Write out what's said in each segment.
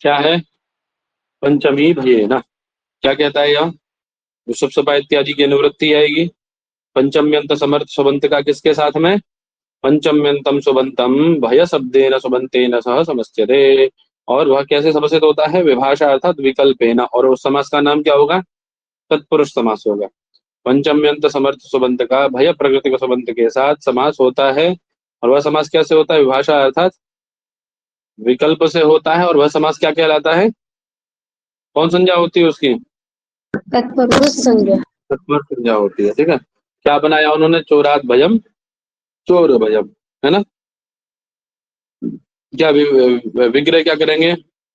क्या है? पंचमी भये ना। क्या कहता है यहाँ? ऋषभ सभा इत्यादि की अनुवृत्ति आएगी। पंचम्यंत समर्थ सुबंत का किसके साथ में? पंचम्यंतम सुबंतम भय शब्देन सुबंतेन सह समस्यते। और वह कैसे समर्थित होता है? विभाषा अर्थात विकल्पेन। और उस समास का नाम क्या होगा? तत्पुरुष समास होगा। पंचम्यंत समर्थ सुबंत का भय प्रकृति सुबंत के साथ समास होता है। और वह समास कैसे होता है? विभाषा अर्थात विकल्प से होता है। और वह समास क्या कहलाता है? कौन संज्ञा होती है उसकी? तत्पुरुष संज्ञा। तत्पुरुष संज्ञा होती है। ठीक है। क्या बनाया उन्होंने? चोरात भयम चोर भयम, है ना। क्या विग्रह क्या करेंगे?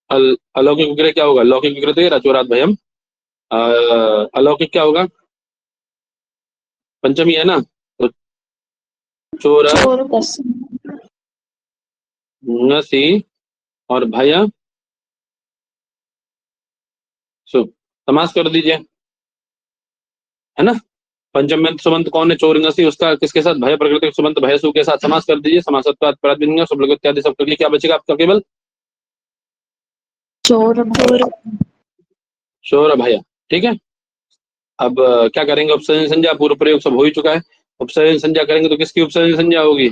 अलौकिक विग्रह क्या होगा? लौकिक विग्रह तो ये रहा, चोरात भयम। अलौकिक क्या होगा? पंचमी है ना, तो चोर नसी और भय शुभ। समास कर दीजिए, है ना। पंचम्यंत सुबंत कौन है? चोर नसी, उसका किसके साथ? भय प्रकृति सुबंत भय सु के साथ समास कर दीजिए। समासत्वात् प्रातिनिध्य शुभ लघु इत्यादि सब करके क्या बचेगा आपका? केवल चोर चोर भय। ठीक है। अब क्या करेंगे? उपसर्जन संज्ञा। पूर्व प्रयोग सब हो ही चुका है। उपसर्जन संज्ञा करेंगे तो किसकी उपसर्जन संज्ञा होगी?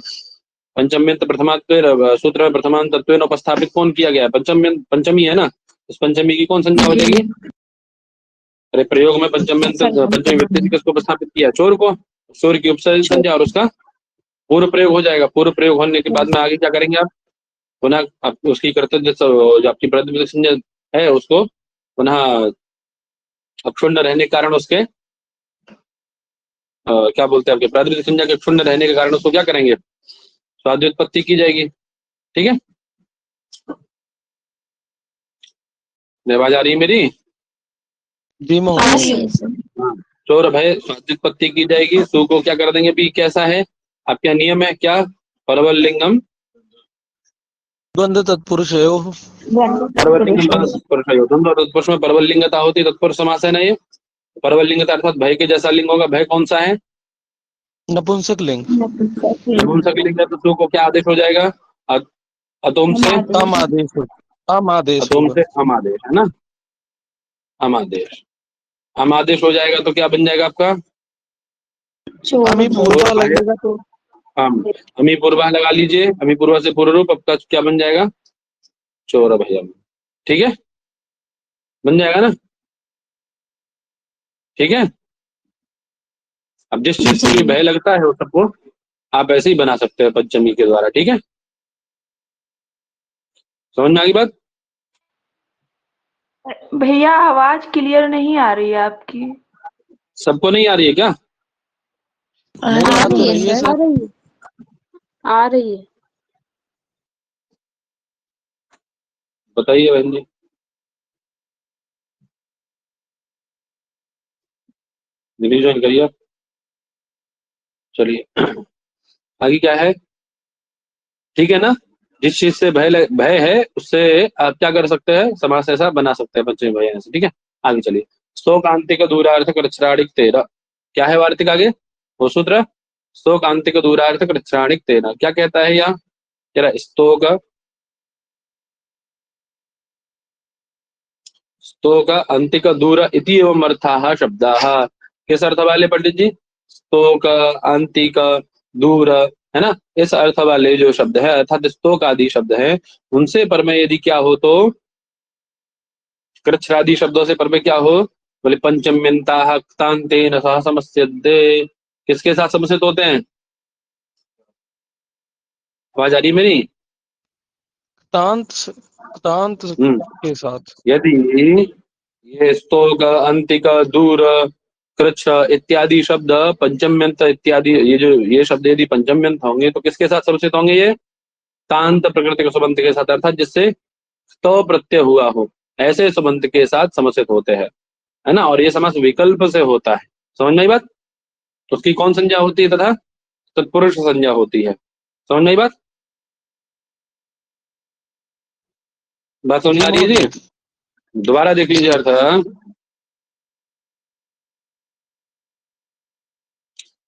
पंचम्यंत प्रथमात्व सूत्र में प्रथमांत तत्वेन उपस्थापित कौन किया गया है? पंचमी है ना, उस पंचमी की कौन संज्ञा हो जाएगी? अरे प्रयोग में पंचम्यंत पंचमी व्यक्ति से किसको उपस्थापित किया? चोर को। चोर की उपसर्जन संज्ञा और उसका पूर्व प्रयोग हो जाएगा। पूर्व प्रयोग होने के बाद में आगे क्या करेंगे आप? पुनः उसकी कर्तव्य जो आपकी प्रातिपदिक संज्ञा है उसको पुनः अक्षुण्ण रहने के कारण उसके क्या बोलते हैं, आपके प्रातिपदिक संज्ञा के क्षुण्ण रहने के कारण उसको क्या करेंगे? स्वाद्योत्पत्ति की जाएगी। ठीक है। आवाज आ रही है मेरी? जी हाँ। चोर भय स्वाद्योत्पत्ति की जाएगी। सु को क्या कर देंगे? भी कैसा है आपका नियम? है क्या? परवल लिंगम द्वंद्व तत्पुरुष है वो। परवल लिंगम तत्पुरुष है। द्वंद्व तत्पुरुष में परवल लिंगता होती है, तत्पुरुष समास है ना ये। परवल लिंगता अर्थात भय के जैसा लिंग होगा। भय कौन सा है? नपुंसक लिंग। नपुंसक लिंग है तो सु को क्या आदेश हो जाएगा? अतोम से अम आदेश अम आदेश अतोम होगा। से हम आदेश, है ना। हम आदेश, हम आदेश हो जाएगा तो क्या बन जाएगा आपका? अमी पूर्वा लगेगा तो हम अमी पूर्वा लगा लीजिए। अमी पूर्वा से पूर्व रूप आपका क्या बन जाएगा? चोर भयम। ठीक है, बन जाएगा ना। ठीक है। अब जिस चीज से भी भय लगता है उस सबको आप ऐसे ही बना सकते हैं पंचमी के द्वारा। ठीक है, समझ में आ गई बात? भैया आवाज क्लियर नहीं आ रही है आपकी। सबको नहीं आ रही है क्या? मेरे हाथ तो रही है सर। आ रही है। बताइए बहन जी। दिल्ली ज्वाइन करिए आप। चलिए आगे क्या है? ठीक है ना। जिस चीज से भय है उससे आप क्या कर सकते हैं? समास ऐसा बना सकते हैं पंचमी भय ऐसे। ठीक है, आगे चलिए। स्तोकांतिक दूरार्थक रक्षराणिक तेरा। क्या है वार्तिक आगे? वो सूत्र स्तोकांतिक दूरार्थक रक्षराणिक तेरा क्या कहता है यहाँ? कह रहा स्तोक स्तोक अंतिक दूर इति एवं अर्थाः शब्दाः। किस अर्थ वाले पंडित जी? स्तोक अंतिक दूर, है ना। इस अर्थ वाले जो शब्द है अर्थात स्तोक आदि शब्द है उनसे पर में यदि क्या हो तो कृच्छ्रादि शब्दों से पर में क्या हो? बोले पंचम्यंताः क्तान्तेन सह समस्यन्ते। किसके साथ समस्यित होते हैं? आवाज आ रही है मेरी? तांत तांत के साथ। यदि ये स्तोक अंतिक दूर कृच्छ इत्यादि शब्द पंचम्यंत इत्यादि ये शब्द यदि पंचम्यंत होंगे तो किसके साथ समर्थित होंगे? ये तांत प्रकृति के सुबंत के साथ, अर्थात जिससे स्तो प्रत्यय हुआ हो ऐसे सुबंत के साथ समर्थित होते हैं, है ना। और ये समास विकल्प से होता है। समझ में आई बात? तो उसकी कौन संज्ञा होती है? तथा तत्पुरुष संज्ञा होती है। समझ में आई बात? बात समझ में जी आ रही है महोदय। जी? दोबारा देख लीजिए अर्थ।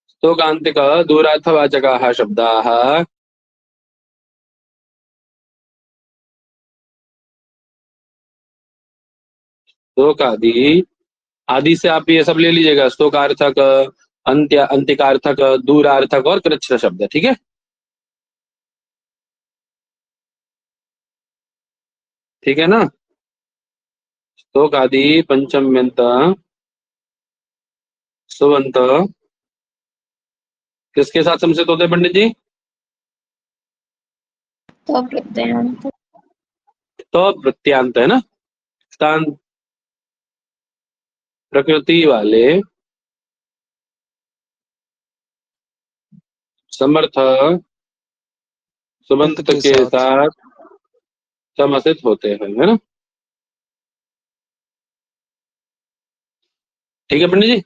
स्तोकांतिक दूरार्थवाचकाः शब्दाः स्तोकादि, आदि से आप ये सब ले लीजिएगा, स्तोकार्थक, अंत्य, अंतिकार्थक, दूरार्थक और कृच्छ शब्द, ठीक है। ठीक है ना। स्तोकादि, पंचम्यंत, सुबंत किसके साथ समझित होते हैं पंडित जी? तो प्रत्ययान्त। तो प्रत्यांत है ना, स्थान प्रकृति वाले समर्थ सुबंत के के साथ समर्थित होते हैं, है ना। ठीक है पंडित जी।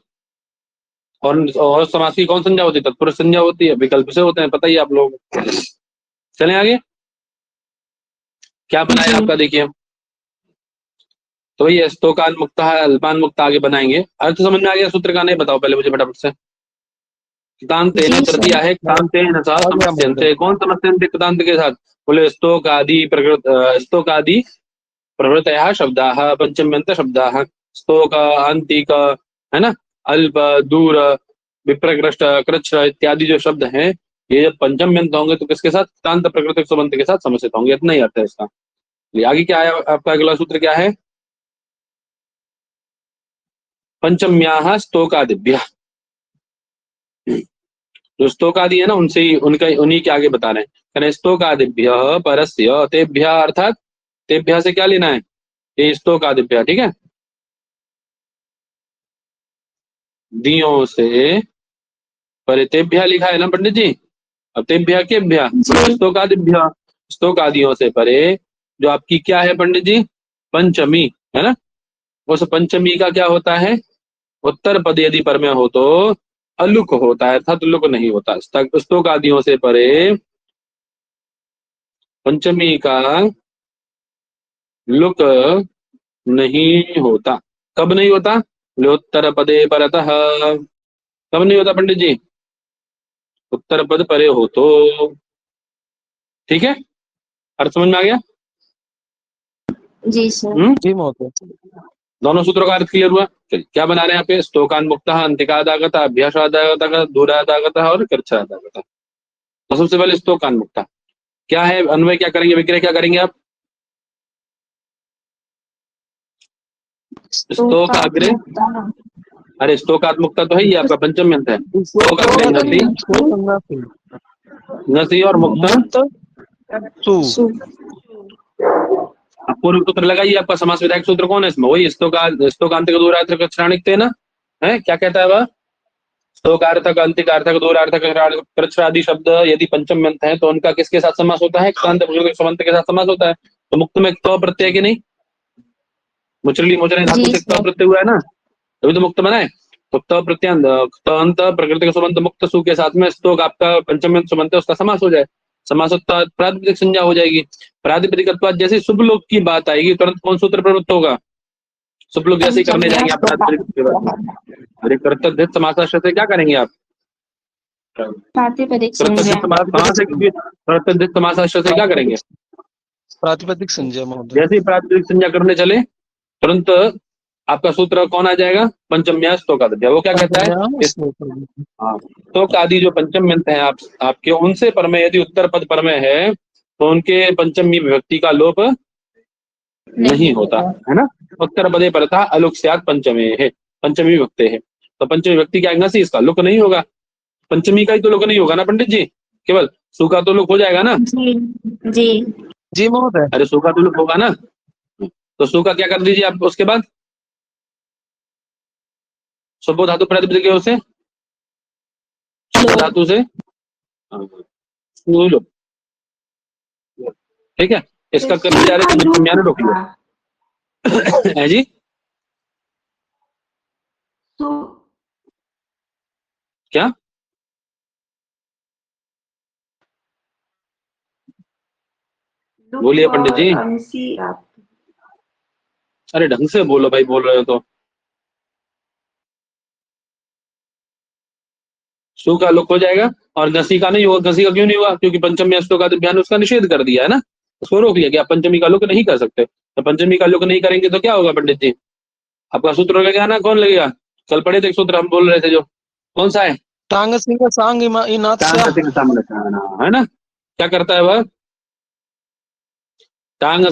और समास की कौन संज्ञा होती है? तत्पुरुष संज्ञा होती है, विकल्प से होते हैं, पता ही है आप लोग। चलें आगे, क्या बनाए आपका देखिए। तो ये स्तोकान मुक्त है, अल्पान मुक्त आगे बनाएंगे। अर्थ समझ में आ गया सूत्र का? नहीं बताओ पहले मुझे फटाफट से। कृतांतेन जी, सर। तृतीया है, कृतांतेन सा समस्यन्ते। कौन समस्यन्ते कृतांत के साथ? बोले स्तोकादि स्तोकादि प्रवृत्तयः शब्दाः पंचम्यन्त शब्दाः, स्तोक, अंतिक, है ना, अल्प, दूर, विप्रकृष्ट, कृच्छ इत्यादि जो शब्द हैं, ये जब पंचम्यंत होंगे तो किसके साथ? कृतांत प्रकृतिक सुबंत के साथ समर्थित होंगे। इतना ही अर्थ है इसका। आगे क्या है आपका अगला सूत्र? क्या है? पंचम्याः स्तोकादिभ्यः। जो स्तोकादि है ना, उनसे ही उनका उन्हीं के आगे बता रहे हैं। स्तोकादिभ्यः परस्य तेभ्यः, अर्थात तेभ्यः से क्या लेना है? ये स्तोकादिभ्यः, ठीक है, दियों से परितेभ्यः लिखा है ना पंडित जी। अब तेभ्यः केभ्यः? स्तोकादिभ्यः, स्तोकादियों से परे जो आपकी क्या है पंडित जी? पंचमी, है ना। उस पंचमी का क्या होता है? उत्तर पद यदि पर में हो तो अलुक होता है, अर्थात लुक नहीं होता। स्तोकादियों से परे पंचमी का लुक नहीं होता। कब नहीं होता? लोत्तर पदे परतः। कब नहीं होता पंडित जी? उत्तर पद परे हो तो। ठीक है, अर्थ समझ में आ गया? जी सर। जी महोदय। दोनों सूत्रों का अर्थ क्लियर हुआ? चलिए, क्या बना रहे हैं यहाँ पे? स्तोकान मुक्त, अंतिकादागत, अभ्यासादागत, दूरादागत और कृच्छादागत। तो सबसे पहले स्तोकान मुक्त क्या है? अन्वय क्या करेंगे, विग्रह क्या करेंगे आप? स्तोकाग्रे, अरे स्तोकात्मुक्ता तो है ही आपका, पंचम्यंत है। स्तोकाग्रे नसी, नसी और मुक्त सु। पूर्व सूत्र लगाइए। आपका समास विधायक सूत्र कौन है इसमें? वही स्तोकांत दूरार्थक श्राणिक ना है। क्या कहता है वह? स्तोकार्थक, अंतिकार्थक, दूरार्थक, कृच्छ आदि शब्द यदि पंचम्यंत है तो उनका किसके साथ समास होता है? क्रांत सुबंत के साथ समास होता है। तो मुक्त में तो प्रत्यय के नहीं, मुचली मोचने धातु से तो प्रत्यय हुआ है ना, तभी तो मुक्त बना है। तो त प्रत्यंत प्रकृति सुबंत मुक्त सु के साथ में स्तोक आपका पंचम्यंत सुबंत है, उसका समास हो जाए। समास होता प्रातिपदिक संज्ञा हो जाएगी। प्रातिपदिकत्व जैसे शुभ लोक की बात आएगी तुरंत कौन सूत्र प्रवृत्त होगा? शुभ लोग जैसे ही करने जाएंगे आप अरे कर्तव्य समासाश्रय से क्या करेंगे आप? प्रातिपदिक कर्तव्य समासाश्रय से क्या करेंगे? प्रातिपदिक संज्ञा महोदय। जैसे ही प्रातिपदिक संज्ञा करने चले तुरंत आपका सूत्र कौन आ जाएगा? पंचम्या स्तोकादिभ्य। वो क्या कहता है? स्तोकादि जो पंचम्यंत है आपके, उनसे परमेय यदि उत्तर पद परमेय है तो उनके पंचमी विभक्ति का लोप नहीं होता, है ना। उत्तर पदे परतः अलुक स्यात् पंचमे है, पंचमी विभक्ति है तो पंचमी विभक्ति क्या आएगा? इसका लुक नहीं होगा। पंचमी का ही तो लुक नहीं होगा ना पंडित जी, केवल सु का तो लुक हो जाएगा ना। जी जी महोदय। अरे सु का तो लुक होगा ना, तो सु का क्या कर दीजिए आप उसके बाद? सुबो धातु प्रातिपदिक से, धातु से ठीक है। इसका कर जा रहे थे रोक लिया है जी। क्या बोलिए पंडित जी? अरे ढंग से बोलो भाई, बोल रहे हो तो। सु का लुक हो जाएगा और घसी का नहीं होगा। घसी का क्यों नहीं हुआ? क्योंकि पंचमी अष्टों का ध्यान उसका निषेध कर दिया है ना, उसको रोक लिया कि आप पंचमी का लुक नहीं कर सकते। तो पंचमी का लुक नहीं करेंगे तो क्या होगा पंडित जी? आपका सूत्र लगेगा ना, कौन लगेगा? कल पढ़े थे एक सूत्र हम बोल रहे थे जो, कौन सा है? टांग सिंह सांग इनाथ है ना? क्या करता है वह? टांग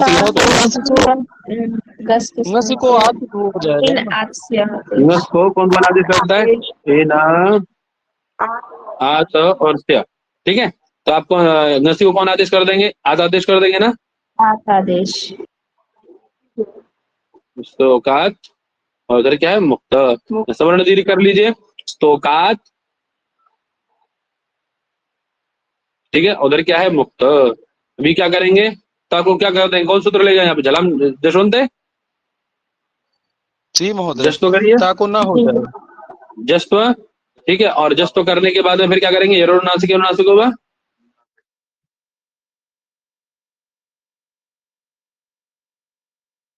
ngasi को आप हो जाएगा इन ना। आत्स्य नस को कौन बना आदेश करता है? इन आत और स्या। ठीक है, तो आपको नसी को कौन आदेश कर देंगे? आत आदेश कर देंगे ना। आदेश स्तोकात, और उधर क्या है? मुक्त। सवर्ण दीर्घ कर लीजिए, स्तोकात। ठीक है, उधर क्या है? मुक्त। अभी क्या करेंगे? ता को क्या करते हैं? कौन सूत्र ले जाए यहाँ पे? झलाम जशवंत है, जी महोदय, जस्ट तो करिए, ता को ना हो जाएगा। जस्ट। ठीक है, और जस्ट तो करने के बाद में फिर क्या करेंगे? अनुनासिक अनुनासिक होगा।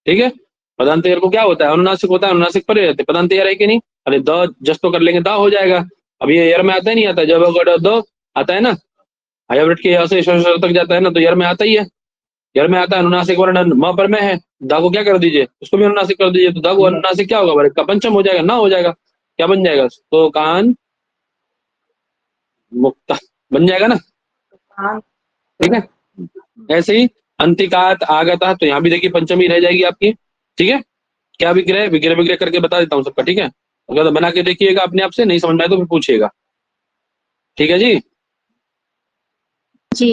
ठीक है, पदांत को क्या होता है? अनुनासिक होता है, अनुनासिक पर रहते पदांत है कि नहीं? अरे द जस्ट तो कर लेंगे, दा हो जाएगा। अब ये यर में आता है नहीं आता? जब अगर द आता है ना, हाइब्रिड के यहाँ से तक जाता है ना, तो यर में आता ही है। यर में आता है अनुनासिक वर्ण, म पर में है, दा को क्या कर दीजिए? उसको भी अनुनासिक कर दीजिए, तो दा को अनुनासिक क्या होगा? का पंचम हो जाएगा, ना हो जाएगा। क्या बन जाएगा? तो कान मुक्ता बन जाएगा ना। ठीक है, ऐसे ही अंतिकात आगता, तो यहाँ भी देखिए पंचमी रह जाएगी आपकी। ठीक है, क्या विग्रह विग्रह विग्रह करके बता देता हूँ सबका। ठीक है, अगर तो बना के देखिएगा अपने आप से, नहीं समझ में आए तो फिर पूछिएगा। ठीक है जी। जी।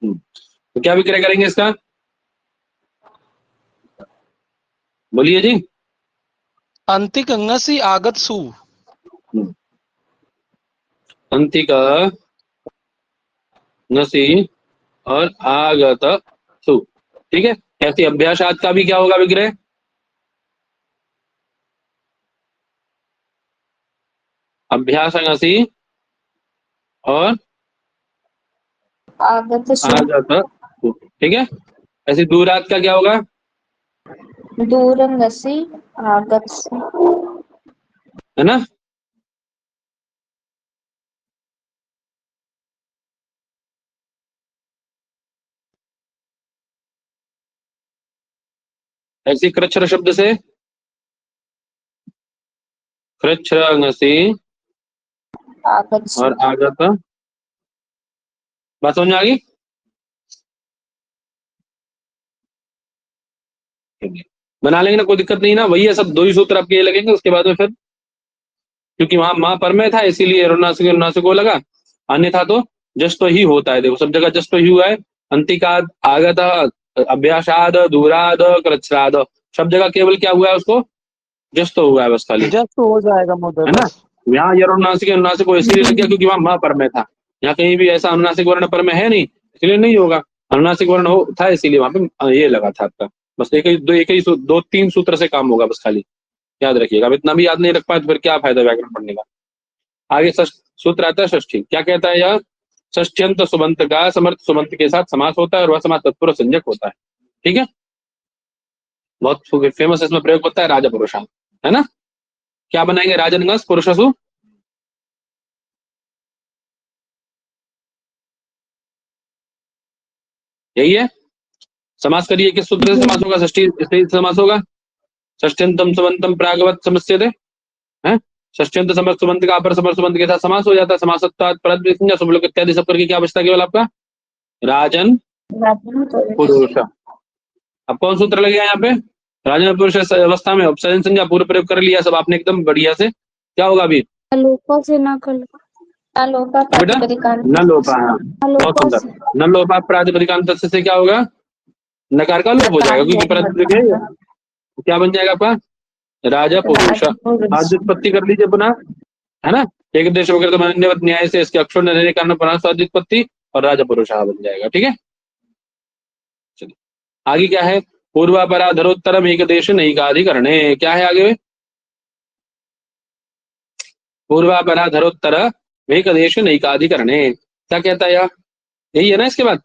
तो क्या विग्रह करेंगे इसका? बोलिए जी। अंतिक ngasi आगत सु। अंतिक नसी और आगत सु। ठीक है, ऐसे अभ्यासात का भी क्या होगा विग्रह? अभ्यास नसी और आगत आगत सु। ठीक है, ऐसे दूरात का क्या होगा? दूरंगसी आगत है ना? ऐसी कृच्छ्र शब्द से कृच्छ्रंगसी आगत और आगत। बात समझ में आ गई? बना लेंगे ना, कोई दिक्कत नहीं ना। वही है, सब दो ही सूत्र आपके ये लगेंगे। उसके बाद में फिर, क्योंकि वहां माँ पर में था इसीलिए अनुनासिक अनुनासिक को लगा, अन्यथा तो जस्ट तो ही होता है। देखो सब जगह जस्ट तो ही हुआ है। अंतिकाद, आगत, अभ्यासाद, दूराद, कृच्छ्राद, सब जगह केवल क्या हुआ है? उसको जस्ट तो हुआ है बस खाली, जस्ट हो जाएगा महोदय है ना। बस। यहाँ ये अनुनासिक अनुनासिक को इसीलिए लग गया क्योंकि वहां माँ पर में था। यहाँ कहीं भी ऐसा अनुनासिक वर्ण पर में है नहीं, इसलिए नहीं होगा। अनुनासिक वर्ण हो था इसीलिए वहां पे ये लगा था आपका। बस एक ही दो तीन सूत्र से काम होगा बस खाली, याद रखिएगा। अब इतना भी याद नहीं रख पाए तो फिर क्या फायदा व्याकरण पढ़ने का। आगे सूत्र आता है षष्ठी। क्या कहता है यह? षष्ठ्यंत सुबंत का समर्थ सुबंत के साथ समास होता है और वह समास तत्पुरुष संज्ञक होता है। ठीक है, बहुत फेमस इसमें प्रयोग होता है राजा पुरुषा, है ना। क्या बनाएंगे? राजनगस पुरुषसु। यही है। समास करिए, किस सूत्र से समास होगा? षष्ठी से समास होगा। षष्ठ्यंतम सुबंतम प्रागवत समस्यते हैं। षष्ठ्यंत समर्थ सुबंत का अपर समर्थ सुबंत के साथ समास हो जाता है। समासत्वात् परत संज्ञा सुबलोक इत्यादि सब करके क्या बचता केवल आपका? राजन पुरुष। अब कौन सूत्र लगेगा यहाँ पे? राजन पुरुष अवस्था में उपसर्जन संज्ञा पूर्व प्रयोग कर लिया सब आपने एकदम बढ़िया से। क्या होगा अभी? लोपा से ना कर लोपा बेटा न लोपा, बहुत सुंदर। न लोपा प्रातिपदिकांत से क्या होगा? नकार का लोप हो जाएगा क्योंकि प्रातिपदिक है। तो क्या बन जाएगा आपका? राजा पुरुष। आद्युत्पत्ति कर लीजिए पुनः, है ना। एक देश वगैरह तो अन्यवत न्याय से इसके अक्षर न रहने के कारण पुनः आद्युत्पत्ति और राजा पुरुष बन जाएगा। ठीक है, चलिए आगे क्या है? पूर्वापराधरोत्तरम एक देश नैकाधिकरणे। क्या है आगे? पूर्वापराधरोत्तर एक देश नैकाधिकरणे। क्या कहता है यह? यही है ना इसके बाद?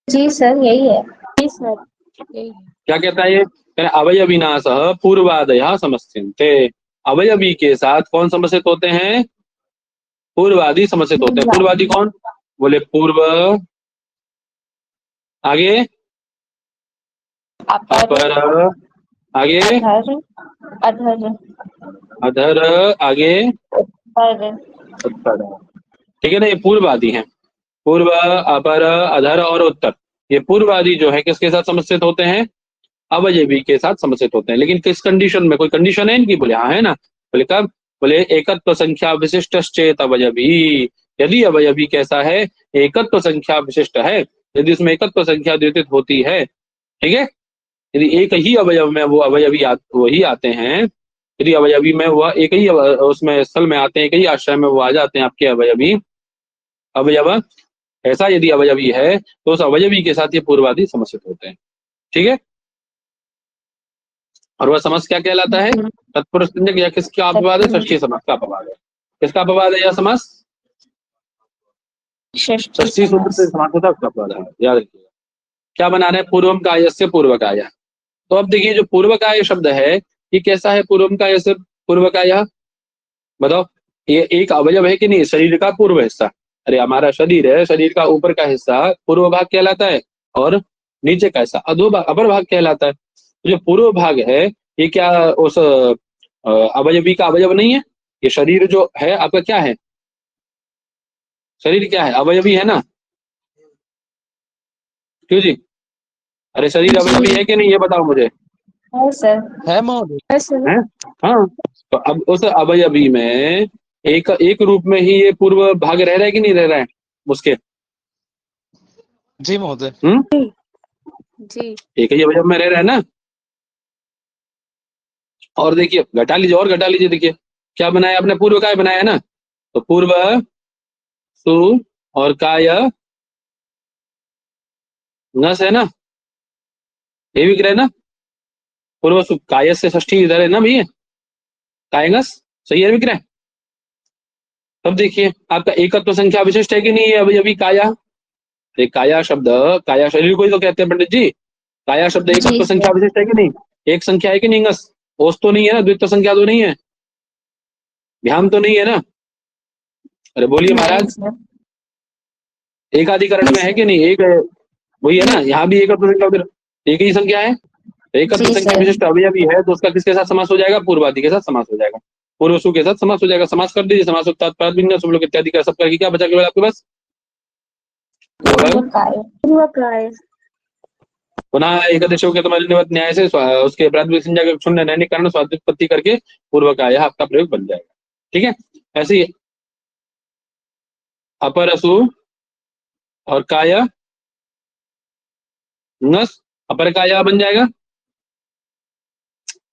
जी सर यही है। जी सर यही है। क्या कहता है ये? अवयविनाश पूर्वादय समस्यन्ते। अवयवी के साथ कौन समस्यित होते हैं? पूर्वादि समस्यित होते हैं। पूर्वादि कौन? बोले पूर्व, आगे अपर, आगे अधर अधर अधर, आगे पर उत्तर। ठीक है ना, ये पूर्व आदि हैं। पूर्व, अपर, अधर और उत्तर, ये पूर्व आदि जो है किसके साथ समस्थित होते हैं? अवयवी के साथ समस्थित होते हैं। लेकिन किस कंडीशन में? कोई कंडीशन है इनकी? बोले हाँ है ना। बोले कब? बोले एकत्व संख्या विशिष्ट चेत अवयवी। यदि अवयवी कैसा है? एकत्व संख्या विशिष्ट है, यदि उसमें एकत्व संख्या द्योतित होती है, ठीक है, यदि एक ही अवयव में वो अवयवी वही आते हैं, यदि अवयवी में वह एक ही उसमें स्थल में आते हैं, एक ही आश्रय में वो आ जाते हैं आपके अवयवी, अवयव ऐसा यदि अवयवी है तो उस अवयवी के साथ ये पूर्वादि समस्थित होते हैं। ठीक है, और वह समास क्या कहलाता है? तत्पुरुष संज्ञक या किसका अपवाद है? षष्ठी समास का अपवाद है। किसका अपवाद है यह समास? षष्ठी सूत्र से समास होता है, उसका अपवाद है, याद रखिएगा। क्या बना रहे हैं? पूर्वम काय से पूर्वकाय। तो अब देखिए जो पूर्वकाय शब्द है ये कैसा है? पूर्वम काय से पूर्वकाय, बताओ, ये एक अवयव है कि नहीं? शरीर का पूर्व हिस्सा, अरे हमारा शरीर है, शरीर का ऊपर का हिस्सा पूर्व भाग कहलाता है और नीचे का हिस्सा अपर भाग कहलाता है। तो जो पूर्व भाग है ये क्या उस अवयवी का अवयव नहीं है? ये शरीर जो है आपका क्या है? शरीर क्या है? अवयवी है ना? क्यों जी? अरे शरीर अवयवी है कि नहीं, ये बताओ मुझे। है सर, है महोदय। है सर। है? हाँ, तो अब उस अवयवी में एक रूप में ही ये पूर्व भाग रह रहा है कि नहीं रह रहा है उसके? जी महोदय। जी एक ही अवयव में रह रहा है ना। और देखिए घटा लीजिए, और घटा लीजिए, देखिए क्या बनाया आपने? पूर्व काय बनाया है ना। तो पूर्व सु और काय नस है ना, ये भी ग्रह ना। पूर्व सु काय से षष्ठी इधर है ना भैया, कायंगस, सही है विग्रह। तब देखिए आपका एकत्व संख्या विशिष्ट है कि नहीं है अवयवी काया? काया शब्द, काया शरीर को ही तो कहते हैं पंडित जी। काया शब्द एकत्व संख्या विशिष्ट है कि नहीं? एक संख्या है कि नहीं? अंगस ओस तो नहीं है ना, द्वित्व संख्या तो नहीं है, ध्यान तो नहीं है ना? अरे बोलिए महाराज, एक अधिकरण में है कि नहीं? एक वही है ना, यहाँ भी एकत्व संख्या, उधर एक ही संख्या है। एकत्व संख्या विशिष्ट अवयवी है तो उसका किसके साथ समास हो जाएगा? पूर्वादि के साथ समास हो जाएगा, पूर्वसु के साथ समास हो जाएगा। समास कर दीजिए, समास इत्यादि का सब करके क्या बचा केवल आपके पास? पुनः एकादशों के तुम्हारे न्याय से उसके प्राथमिक संज्ञा के शून्य नैनिक कारण स्वादित्पत्ति करके पूर्व का यह आपका प्रयोग बन जाएगा। ठीक है, ऐसे ही अपरसु और काय नस, अपर काया बन जाएगा।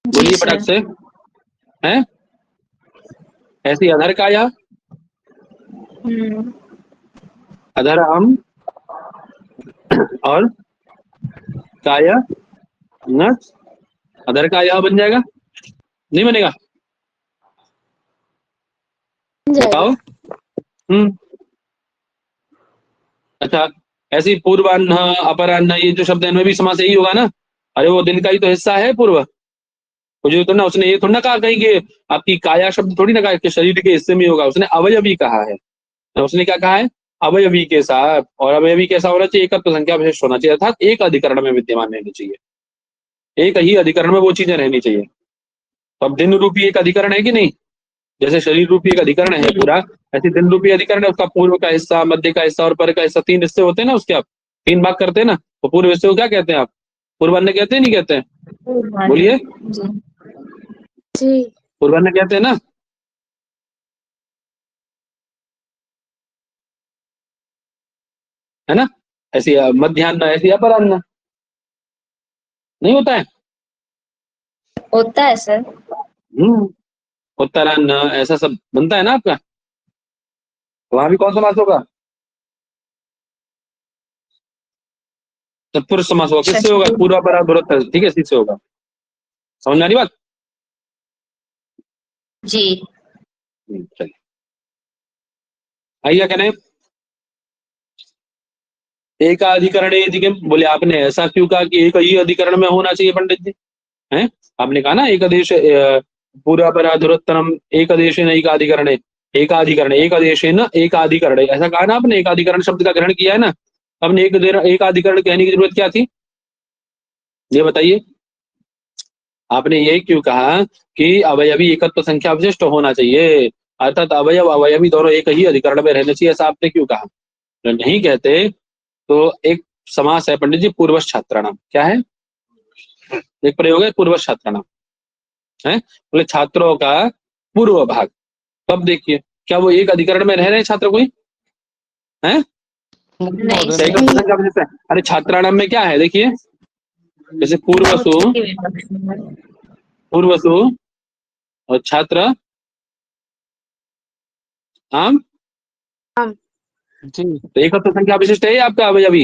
बोलिए फटाक से, हैं? ऐसी अधर काया, अधर हम और काया नस, अधर काया बन जाएगा, नहीं बनेगा? बताओ। अच्छा, ऐसी पूर्वान्न अपराह्न, ये जो शब्द है इनमें भी समास यही होगा ना। अरे वो दिन का ही तो हिस्सा है पूर्व, मुझे तो ना उसने ये थोड़ा ना कहा कहीं कि आपकी काया शब्द थोड़ी ना कहा कि शरीर के हिस्से में होगा, उसने अवयवी कहा है। उसने क्या कहा है? अवयवी के साथ, और अवयवी कैसा होना चाहिए? एकत्व संख्या विशिष्ट होना चाहिए, अर्थात एक अधिकरण में विद्यमान रहनी चाहिए, एक ही अधिकरण में वो चीजें रहनी चाहिए। तो अब दिन रूपी एक अधिकरण है कि नहीं? जैसे शरीर रूपी एक अधिकरण है पूरा, ऐसे दिन रूपी अधिकरण है, उसका पूर्व का हिस्सा, मध्य का हिस्सा और पर का हिस्सा, तीन हिस्से होते हैं ना उसके। आप तीन भाग करते हैं ना, तो पूर्व हिस्से को क्या कहते हैं आप? पूर्वान्न कहते हैं नहीं कहते हैं? बोलिए, पूर्वान्न कहते हैं ना। है ना? ऐसी मध्याह्न, ऐसी अपराह्न, नहीं होता है? होता है सर। उत्तराह्न, ऐसा सब बनता है ना आपका। वहां भी कौन समास होगा? तत्पुरुष समास होगा। किससे होगा? पूर्व परा दुरत्तर, ठीक है, इससे होगा। समझ में आ रही बात? जी चलिए आइए, कहने एक अधिकरण अधिकम, बोले आपने ऐसा क्यों कहा कि एक ही अधिकरण में होना चाहिए पंडित जी? हैं? आपने कहा ना एक आदेश पूरा पराधुरत्तरम एक आदेश न एकाधिकरण, एकाधिकरण एक आदेश न एकाधिकरण, ऐसा कहा ना आपने? एकाधिकरण शब्द का ग्रहण किया है ना। आपने एक अधिकरण कहने की जरूरत क्या थी, ये बताइए? आपने ये क्यों कहा कि अवयवी एकत्व संख्या विशिष्ट होना चाहिए, अर्थात अवयव अवयवी दोनों एक ही अधिकरण में रहने चाहिए, ऐसा आपने क्यों कहा? अगर नहीं कहते तो एक समास है पंडित जी, पूर्वश छात्राणाम। क्या है? एक प्रयोग है पूर्वश छात्राणाम, है बोले छात्रों का पूर्व भाग। तब देखिए क्या वो एक अधिकरण में रह रहे हैं छात्र कोई है? नहीं नहीं महोदय, क्या नहीं। एकत्व संख्या विशिष्ट है? अरे छात्राणाम में क्या है देखिए, जैसे पूर्वसु, बहुवचन के विभक्ति में। पूर्वसु और छात्र आम, जी तो एकत्व संख्या विशिष्ट है ये आपका अवयवी।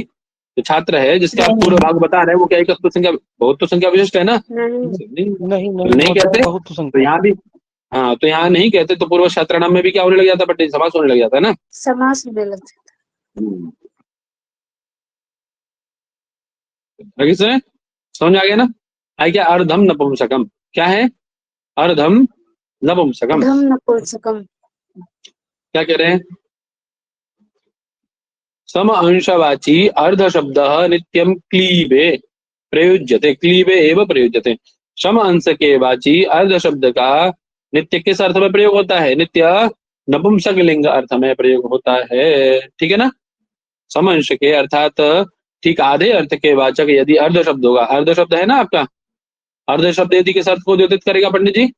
तो छात्र है जिसका आप पूर्व भाग बता रहे हैं वो क्या एकत्व संख्या, बहुत तो संख्या विशिष्ट है ना? नहीं नहीं, नहीं तो नहीं नहीं महोदय, कहते बहुत तो संख्या। यहाँ भी, हाँ तो यहाँ नहीं कहते तो पूर्व छात्राणाम में भी क्या होने लग जाता, बट समास होने लग जाता है ना। समास में लगता आगे से समझ आ गया ना? आई क्या अर्धम नपुंसकम, क्या है? अर्धम नपुंसकम। धम नपुंसकम। क्या कह रहे हैं? सम अंशवाची अर्ध शब्द नित्यम क्लीबे प्रयुज्यते, क्लीबे एव प्रयुज्यते। सम अंश के वाची अर्ध शब्द का नित्य किस अर्थ में प्रयोग होता है? नित्य नपुंसक लिंग अर्थ में प्रयोग होता है, ठीक है ना? सम अंश के अर्थात ठीक आधे अर्थ के वाचक यदि अर्ध शब्द होगा, अर्ध शब्द है ना आपका, अर्ध शब्द यदि किस अर्थ को द्योतित करेगा पंडित जी?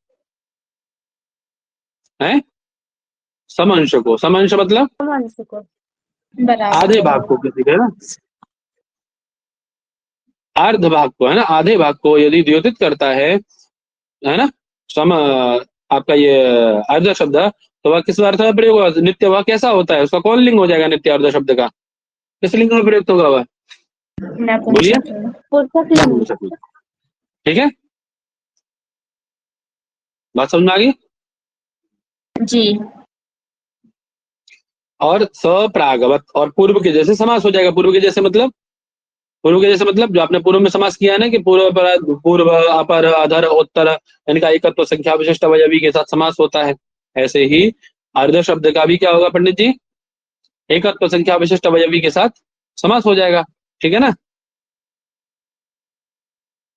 है समअंश को, समअंश मतलब अंश को बराबर आधे भाग को, किसी का है ना अर्ध भाग को, है ना आधे भाग को यदि द्योतित करता है ना सम आपका ये अर्ध शब्द, तो वह किस अर्थ में प्रयोग होगा? नित्य, वह कैसा होता है? उसका कौन लिंग हो जाएगा नित्य अर्ध शब्द का? किस लिंग में प्रयुक्त होगा वह? बोलिए। पुस्तक लिंग। नपुंसक लिंग। ठीक है, बात समझ में आ गई? जी और सप्रागवत और पूर्व के जैसे समास हो जाएगा। पूर्व के जैसे मतलब, पूर्व के जैसे मतलब जो आपने पूर्व में समास किया है ना कि पूर्व पर, पूर्व अपर अधर उत्तर, इनका एकत्व संख्या विशिष्ट अवयवी के साथ समास होता है, ऐसे ही अर्ध शब्द का भी क्या होगा पंडित जी? एकत्व संख्या विशिष्ट अवयवी के साथ समास हो जाएगा, ठीक है ना?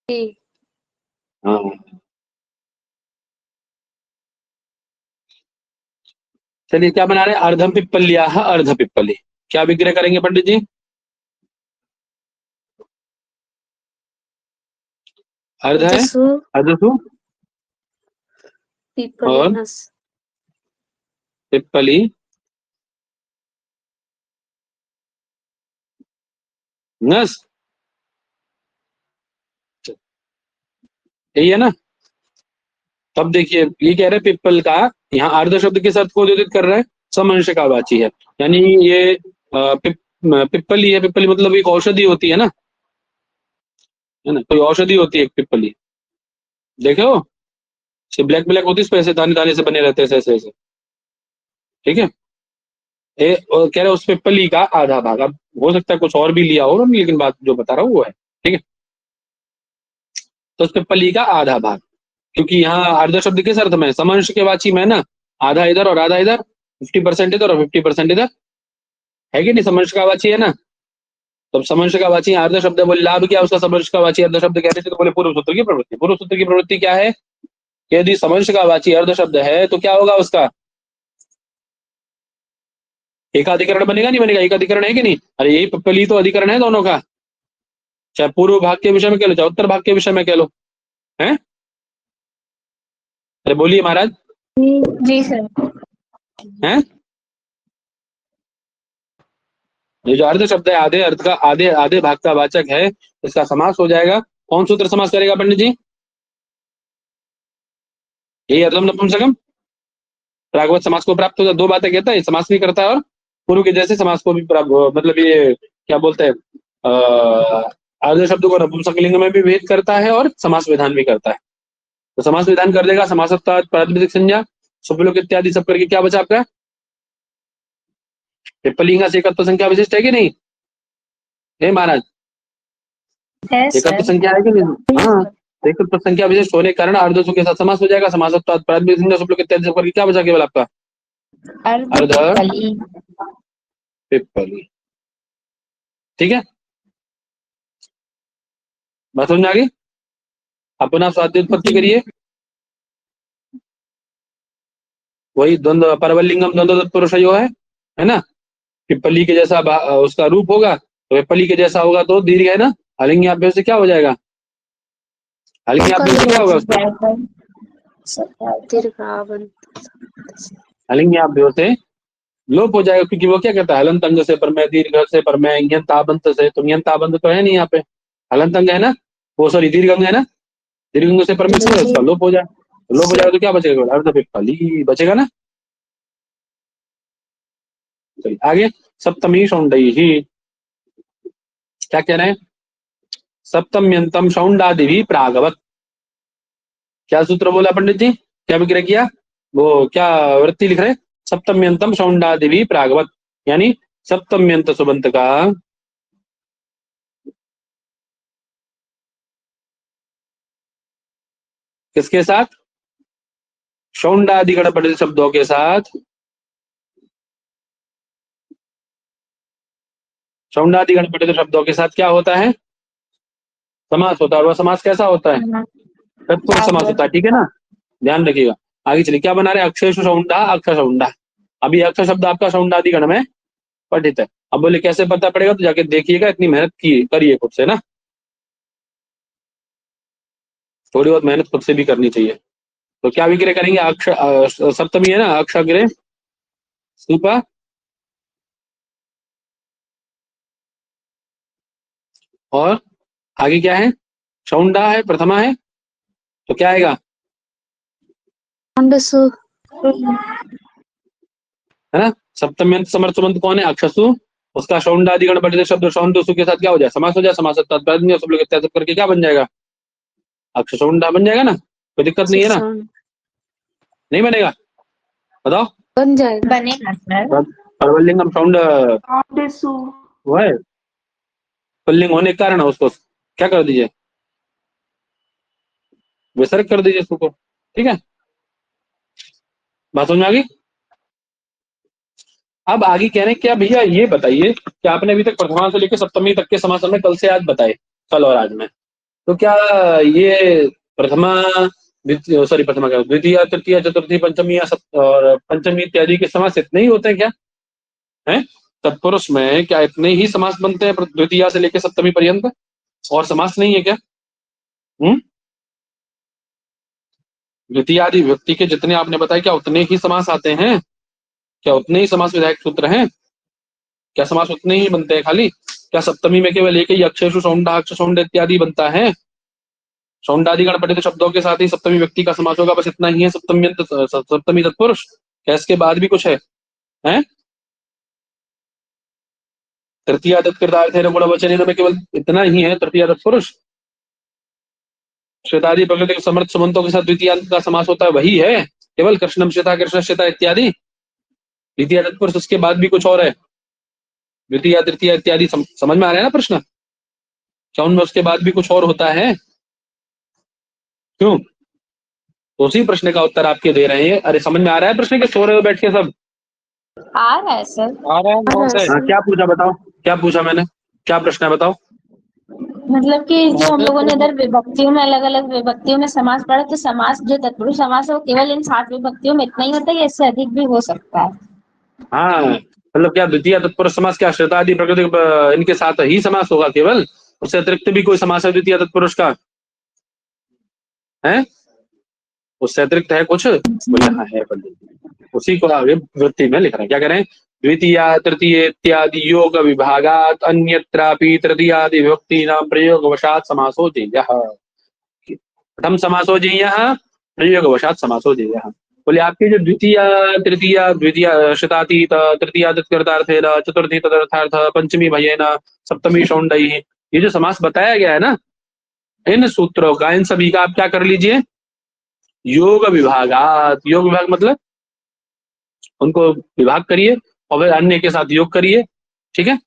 जी हाँ, चलिए क्या बना रहे हैं? अर्धम पिप्पलिया अर्ध पिप्पली, क्या विग्रह करेंगे पंडित जी? अर्ध है, जसु अर्धसु और पीपलिनस। पिप्पली नस, यही है ना? तब देखिए ये कह रहे हैं पिप्पल का यहाँ अर्ध शब्द किस अर्थ को उद्योतित कर रहा है? समअंश का वाची है, यानी ये पिप्पली है। पिप्पली मतलब एक औषधि होती है ना, कोई औषधि होती है एक पिप्पली, देखे हो? ब्लैक ब्लैक होती है, इस पे ऐसे दाने दाने से बने रहते हैं, ऐसे ऐसे, ठीक है? और कह रहे हैं उस पिप्पली का आधा भाग, अब हो सकता है कुछ और भी लिया हो, लेकिन बात जो बता रहा हूँ वो है, ठीक है? तो उस पिप्पली का आधा भाग, क्योंकि यहाँ अर्ध शब्द किस अर्थ में? समअंश के वाची में ना, आधा इधर और आधा इधर, 50% इधर और 50% इधर, है कि नहीं? समअंश का वाची है ना, तब समअंश का वाची अर्ध शब्द है। बोले लाभ क्या उसका? समअंश का वाची अर्ध शब्द कहते थे, तो बोले पूर्व सूत्र की प्रवृत्ति। पूर्व सूत्र की प्रवृत्ति क्या है? यदि समअंश का वाची अर्ध शब्द है तो क्या होगा उसका? एकाधिकरण बनेगा नहीं बनेगा? एकाधिकरण है कि नहीं? अरे यही पिप्पली तो अधिकरण है दोनों का, चाहे पूर्व भाग के विषय में कह लो चाहे उत्तर भाग के विषय में कह लो, है? अरे बोलिए महाराज, जी सर। हैं? ये जो अर्ध शब्द है आधे अर्थ का, आधे आधे भाग का वाचक है, इसका समास हो जाएगा। कौन सूत्र समास करेगा पंडित जी? यही अर्धम नपुंसकम प्रागवत समास को प्राप्त होता है। दो बातें कहता है, समास भी करता है और पूर्व के जैसे समास को भी प्राप्त, मतलब ये क्या बोलते हैं, अर्ध शब्द को नपुंसक लिंग में भी भेद करता है और समास विधान भी करता है। तो समास विधान कर देगा, समासत्ता प्रातिपदिक संज्ञा सुपलोक इत्यादि सब करके क्या बचा आपका? पिप्पलिंगा से एकत्व संख्या विशिष्ट है कि नहीं? हे महाराज, है एकत्व सर। संख्या है कि नहीं? हाँ, एकत्व संख्या विशिष्ट होने के कारण अर्धसु के साथ समास हो जाएगा। समासत्ता प्रातिपदिक संज्ञा सुपलोक इत्यादि सब करके क्या बचा केवल आपका? अर्ध अर्ध पिप्पली। पिप्पली, ठीक है? बात समझ में आ गई? अपना स्वाध्याय उत्पत्ति करिए, वही द्वंद्व परवलिंगम द्वंद्व तत्पुरुष है ना। पिपली के जैसा उसका रूप होगा, तो पिपली के जैसा होगा तो दीर्घ है ना। हलिंग्याभ्यो से क्या हो जाएगा, हलिंग्याभ्यो से क्या होगा उसका, हलिंग्याभ्यो से लोप हो जाएगा, क्योंकि वो क्या कहता है हलंत अंग से परमय, दीर्घ से परमय, यंताबंत से, तो यंताबंत तो है नहीं यहाँ पे, हलंत अंग है ना, वो सॉरी दीर्घ अंग है ना, दीर्घ अंग से परमय से उसका लोप हो जाए, लोप हो जाएगा तो क्या बचेगा, अर्ध पिपली बचेगा ना। चलिए आगे, सप्तमी शौंडई, क्या कह रहे हैं, सप्तम्यंतम शौंडादि भी प्रागवत, क्या सूत्र बोला पंडित जी, क्या विग्रह किया, वो क्या वृत्ति लिख रहे, सप्तम्यंतम शौंडादि भी प्रागवत, यानी सप्तम्यंत सुबंत का किसके साथ, शौंडादि गणपति शब्दों के साथ, शौंडादि गणपति शब्दों के साथ क्या होता है, समास होता है। वह समास कैसा होता है, तत्पुरुष समास होता है, ठीक है ना, ध्यान रखिएगा। आगे चलिए, क्या बना रहे, अक्षेषु शौंडा अक्ष शौंडा, अभी अक्ष शब्द आपका शौंडादि गण में पठित है। अब बोले कैसे पता पड़ेगा, तो जाके देखिएगा, इतनी मेहनत की करिए खुद से ना, थोड़ी बहुत मेहनत खुद से भी करनी चाहिए। तो क्या विग्रह करेंगे, अक्ष सप्तमी है ना, अक्ष अग्रे स्तूपा, और आगे क्या है, शौंडा है, प्रथमा है, तो क्या आएगा, है ना। सप्तम्यंत समर्थ सुबंत कौन है, अक्षसु, उसका शौंडादि गणपति शब्द शौंडसु के साथ क्या हो जाए, समास हो जाए, समास तात्पर्य सब लोग इत्यादि करके क्या बन जाएगा, अक्ष शौंडा बन जाएगा ना, कोई दिक्कत नहीं है ना, नहीं बनेगा, बताओ, बन जाएगा, बनेगा सर। परवलिंगम शौंड शौंडेसु वो है, पुल्लिंग होने के कारण उसको क्या कर दीजिए, विसर्ग कर दीजिए उसको, ठीक है, बात समझ में आ गई। अब आगे कह रहे हैं क्या भैया, ये बताइए कि आपने अभी तक प्रथमा से लेकर सप्तमी तक के समास में कल से आज बताए, कल और आज में, तो क्या ये प्रथमा सॉरी प्रथमा क्या, द्वितीय तृतीय चतुर्थी पंचमी और पंचमी इत्यादि के समास इतने ही होते हैं क्या, हैं तत्पुरुष में क्या इतने ही समास बनते हैं द्वितीय से लेकर सप्तमी पर्यंत, और समास नहीं है क्या, द्वितीय आदि व्यक्ति के जितने आपने बताया क्या उतने ही समास आते हैं, क्या उतने ही समास विधायक सूत्र हैं, क्या समास उतने ही बनते हैं खाली, क्या सप्तमी में केवल एक ही अक्षेषु शौंडा अक्ष शौंड इत्यादि बनता है, शौंडादि गणपति तो शब्दों के साथ ही सप्तमी व्यक्ति का समास होगा, बस इतना ही है, सप्तमी तत्पुरुष, क्या इसके बाद भी कुछ है, हैं तृतीय तत्कृतार्थ गुणवचन में केवल इतना ही है, तृतीय तत्पुरुष, श्वेतादि प्रकृति समर्थ सुमंतों के साथ द्वितीय का समास होता है, वही है केवल, कृष्णम श्वेता कृष्ण श्वेता इत्यादि, द्वितीय तत्पुरुष, उसके बाद भी कुछ और है, द्वितीय तृतीय इत्यादि, समझ में आ रहा है ना प्रश्न, क्या उनमें उसके बाद भी कुछ और होता है, क्यों, तो उसी प्रश्न का उत्तर आपके दे रहे हैं। अरे समझ में आ रहा है प्रश्न के, सो रहे हो बैठ के सब, आ रहा है सर, आ रहा है, हाँ, क्या पूछा बताओ, क्या पूछा मैंने, क्या प्रश्न है बताओ, मतलब कि जो हम लोगों ने इधर विभक्तियों में अलग अलग विभक्तियों में समास पढ़ा, तो समास जो तत्पुरुष समास है वो केवल इन 7 विभक्तियों में इतना ही होता है या इससे अधिक भी हो सकता है। हाँ मतलब क्या द्वितीय तत्पुरुष समास क्या श्वेतादि प्रकृति इनके साथ ही समास होगा केवल, उससे अतिरिक्त भी कोई समास है द्वितीय तत्पुरुष का, है उससे अतिरिक्त है कुछ, बोले हाँ है पंडित, उसी को आगे वृत्ति में लिख रहे हैं, क्या करें, द्वितीय तृतीय इत्यादि योग विभागात अन्यत्रापि तृतीयादि विभक्ति नाम प्रयोग वशात समासो जेयः, प्रथम समासो जेयः प्रयोग वशात समासो जेयः, बोले आपके जो द्वितीय तृतीय द्वितीय शतातीत तृतीय तत्कृतार्थेन चतुर्थी तदर्थार्थ पंचमी भयेन सप्तमी शौंडई, ये जो समास बताया गया है ना, इन सूत्रों का, इन सभी का आप क्या कर लीजिए, योग विभागात, योग विभाग मतलब उनको विभाग करिए और फिर अन्य के साथ योग करिए, ठीक है,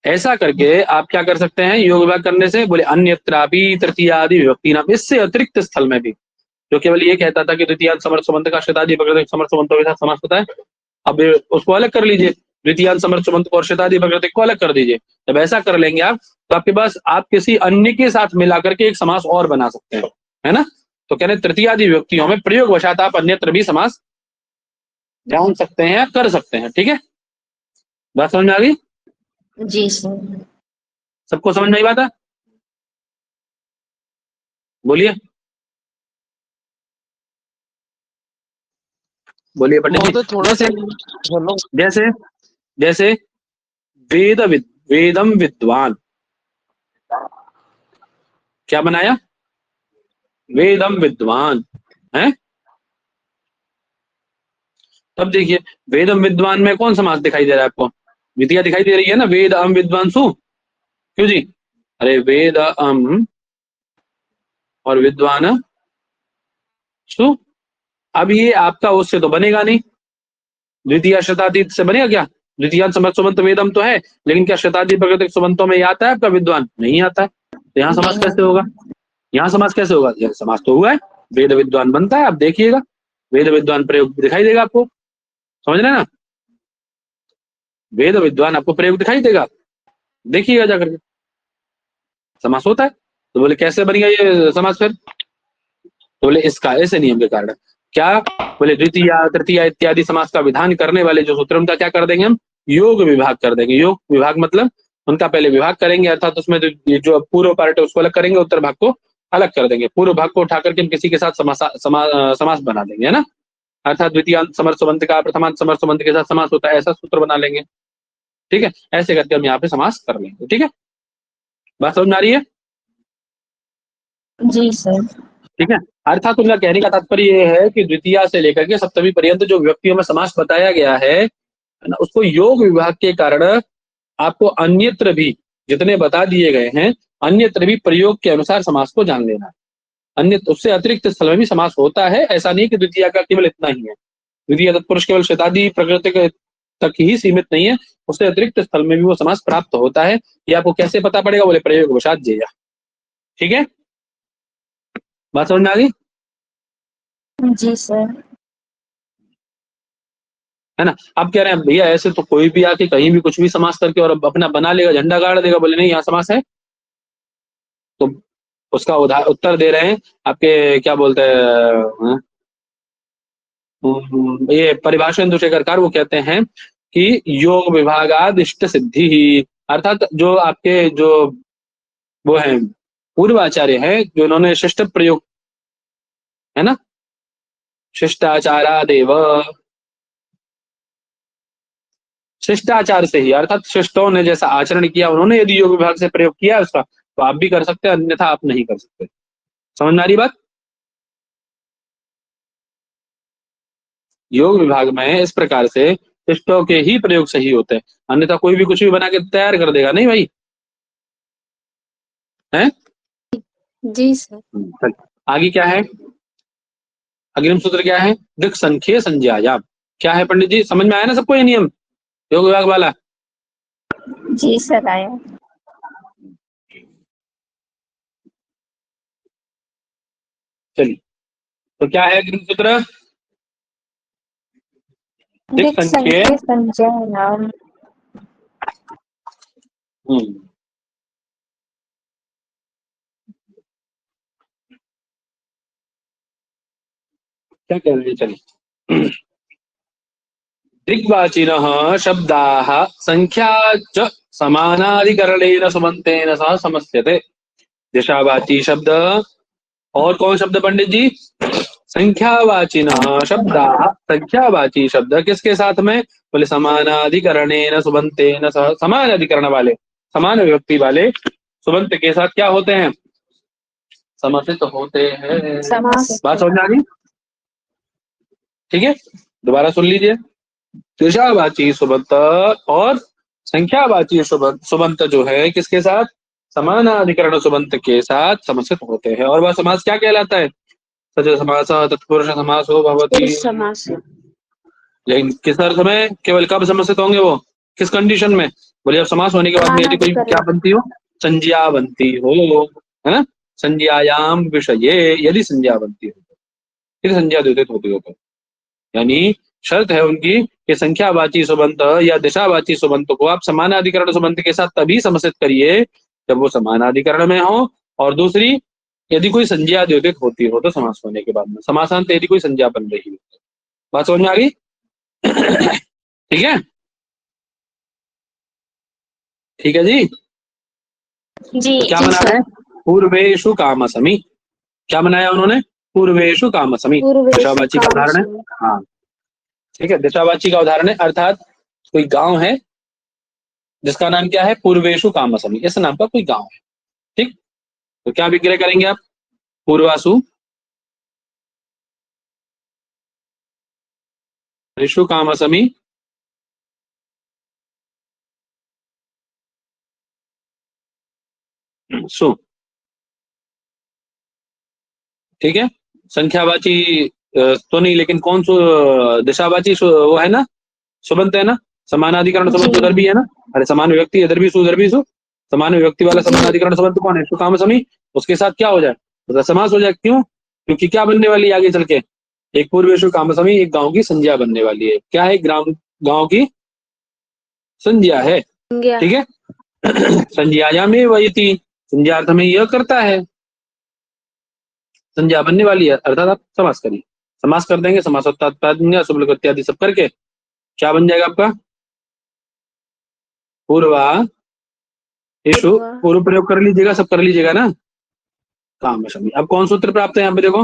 ऐसा करके आप क्या कर सकते हैं, योग विभाग करने से, बोले अन्यत्रापि तृतीयादि विभक्ति नाम, इससे अतिरिक्त स्थल में भी, जो केवल ये कहता था कि द्वितीय समर्थ संबंध का श्वेतादि प्रकृति समर्थ संबंधों के साथ समास होता है, अब उसको अलग कर लीजिए, द्वितीयांत समर्थ सुबंत को और शतादि प्रकृति को अलग कर दीजिए। जब ऐसा कर लेंगे आप, तो आपके पास आप किसी अन्य के साथ मिलाकर के एक समास और बना सकते हैं, है ना। तो कह रहे तृतीयादि व्यक्तियों में प्रयोग वशात आप अन्यत्र भी समास जान सकते हैं, कर सकते हैं। ठीक है, बात समझ में आ गई? जी सर। सबको समझ में आई बात है? बोलिए बोलिए पंडित जी। महोदय थोड़ा सा हेलो। जैसे जैसे वेदम विद्वान क्या बनाया? वेदम विद्वान है। तब देखिए वेदम विद्वान में कौन समास दिखाई दे रहा है आपको? द्वितीया दिखाई दे रही है ना, वेद अम विद्वांसु। क्यों जी? अरे वेद अम और विद्वान सु। अब ये आपका उससे तो बनेगा नहीं, द्वितीय शतातीत से बनेगा क्या? द्वितीय समर्थ सुबंत वेदम तो है, लेकिन क्या शतादी प्रकृतिक सुबंतों में ये आता है आपका विद्वान? नहीं आता है। तो यहाँ समास कैसे होगा? यहाँ समास कैसे होगा? यह समास तो हुआ है, वेद विद्वान बनता है। आप देखिएगा वेद विद्वान प्रयोग दिखाई देगा आपको, समझ रहे हैं ना? वेद विद्वान आपको प्रयोग दिखाई देगा, देखिएगा जाकर के समास होता है। तो बोले कैसे बन गया ये समास फिर? तो बोले इसका ऐसे नियम के कारण। क्या बोले? द्वितीय तृतीय इत्यादि समास का विधान करने वाले जो सूत्र उनका क्या कर देंगे हम? योग विभाग कर देंगे। योग विभाग मतलब उनका पहले विभाग करेंगे, अर्थात उसमें जो पूर्व पार्ट है उसको अलग करेंगे, उत्तर भाग को अलग कर देंगे। पूर्व भाग को उठा करके हम किसी के साथ समास बना देंगे, है ना। अर्थात द्वितीयांत समर्थ सुबंत का प्रथमांत समर्थ सुबंत के साथ समास होता है, ऐसा सूत्र बना लेंगे। ठीक है, ऐसे करके हम यहाँ पे समास कर लेंगे। ठीक है, बात समझ में आ रही है? जी सर। ठीक है, अर्थात उनका कहने का तात्पर्य यह है कि द्वितीया से लेकर के सप्तमी पर्यंत जो व्यक्तियों में समास बताया गया है ना, उसको योग विभाग के कारण आपको अन्यत्र भी जितने बता दिए गए हैं, अन्यत्र भी प्रयोग के अनुसार समास को जान लेना है। अन्य उससे अतिरिक्त स्थल में भी समास होता है, ऐसा नहीं कि द्वितीया का केवल इतना ही है। द्वितीय तत्पुरुष केवल शतादि प्रकृति तक ही सीमित नहीं है, उससे अतिरिक्त स्थल में भी वो समास प्राप्त होता है। ये आपको कैसे पता पड़ेगा? बोले प्रयोग वशात जेया। ठीक है, बात समझ में आ गई? जी सर। है ना। अब कह रहे हैं भैया ऐसे तो कोई भी आके कहीं भी कुछ भी समास करके और अपना बना लेगा, झंडा गाड़ देगा। बोले नहीं, यहाँ समास है। तो उसका उत्तर दे रहे हैं आपके क्या बोलते हैं, ये परिभाषा चंद्रशेखरकार वो कहते हैं कि योग विभागाद इष्ट सिद्धि ही, अर्थात जो आपके जो वो हैं पूर्वाचार्य हैं, जो इन्होंने शिष्ट प्रयोग है ना, शिष्टाचारादेव, शिष्टाचार से ही, अर्थात शिष्टों ने जैसा आचरण किया उन्होंने यदि योग विभाग से प्रयोग किया है उसका, तो आप भी कर सकते हैं, अन्यथा आप नहीं कर सकते। समझ में आ रही बात? योग विभाग में इस प्रकार से शिष्टों के ही प्रयोग सही होते हैं, अन्यथा कोई भी कुछ भी बना के तैयार कर देगा। नहीं भाई है? जी सर। आगे क्या है? अग्रिम सूत्र क्या है? दिक् संख्य संज्ञायाम। क्या है पंडित जी, समझ में आया ना सबको ये नियम योग विभाग वाला? जी सर आया। चलिए, तो क्या है अग्रिम सूत्र? दिक् संख्य संज्ञायाम। क्या कह रहे हैं? चलिए, दिग्वाचिनः शब्दाः संख्या च समानाधिकरणेन सुबन्तेन सह समस्यते। दिशावाची शब्द और कौन शब्द पंडित जी? संख्यावाचिनः शब्दाः, संख्यावाची शब्द किसके साथ में? बोले समानाधिकरणेन सुबन्तेन सह, समान अधिकरण वाले, समान विभक्ति वाले सुबंत के साथ क्या होते हैं? समर्थित होते हैं। बात समझ में आ गई? ठीक है, दोबारा सुन लीजिए। दिशावाची सुबंत और संख्यावाची सुबंत जो है किसके साथ? समानाधिकरण सुबंत के साथ समर्थित होते हैं। और वह समास क्या कहलाता है? सच समास तत्पुरुष समासो भवति। लेकिन किस अर्थ में? केवल कब समर्थित होंगे वो? किस कंडीशन में? बोले अब समास होने के बाद में यदि कोई क्या बनती हो? संज्ञा बनती हो, है ना। संज्ञायाम विषये यदि संज्ञा बनती हो, फिर संज्ञा द्योतित होती हो, यानी शर्त है उनकी कि संख्यावाची सुबंत या दिशावाची सुबंत को आप समानाधिकरण सुबंत के साथ तभी समर्थित करिए जब वो समानाधिकरण में हो, और दूसरी, यदि कोई संज्ञा द्योतिक होती हो तो समास होने के बाद में, समासांत यदि कोई संज्ञा बन रही हो। बात समझ में आ गई? ठीक है, ठीक है जी। जी क्या जी बना सर। है? पूर्वेशु कामसमी। क्या बनाया उन्होंने? पूर्वेशु कामसमी। पूर्वेशु दिशावाची का उदाहरण है। कामसमी। हाँ ठीक है, दिशावाची का उदाहरण है, अर्थात कोई गांव है जिसका नाम क्या है? पूर्वेशु कामसमी, इस नाम का कोई गांव है। ठीक, तो क्या विग्रह करेंगे आप? पूर्वासु ऋषु कामसमी सु। ठीक है, संख्यावाची तो नहीं, लेकिन कौन सो दिशावाची वो है ना, सुबंत है ना, समानाधिकरण सुबंत जी उधर भी है ना। अरे समान विभक्ति इधर भी सु उधर भी सु, समान विभक्ति वाला जी समानाधिकरण सुबंत कौन है? सुकाम समी। उसके साथ क्या हो जाए? मतलब समास हो जाए। क्यों? क्योंकि क्या बनने वाली है आगे चल के? एक पूर्वेशु काम समी, एक गांव की संज्ञा बनने वाली है। क्या है? गांव की संज्ञा है। संज्ञा। ठीक है, संज्ञाया में वही थी, संज्ञार्थ में यह करता है, संज्ञा बनने वाली है, अर्थात आप समास करिए। समास कर देंगे, समासोत्तर शुभ इत्यादि सब करके क्या बन जाएगा आपका? पूर्वा यशु। पूर्व प्रयोग कर लीजिएगा, सब कर लीजिएगा ना। काम समी। अब कौन सूत्र प्राप्त है यहाँ पे? देखो,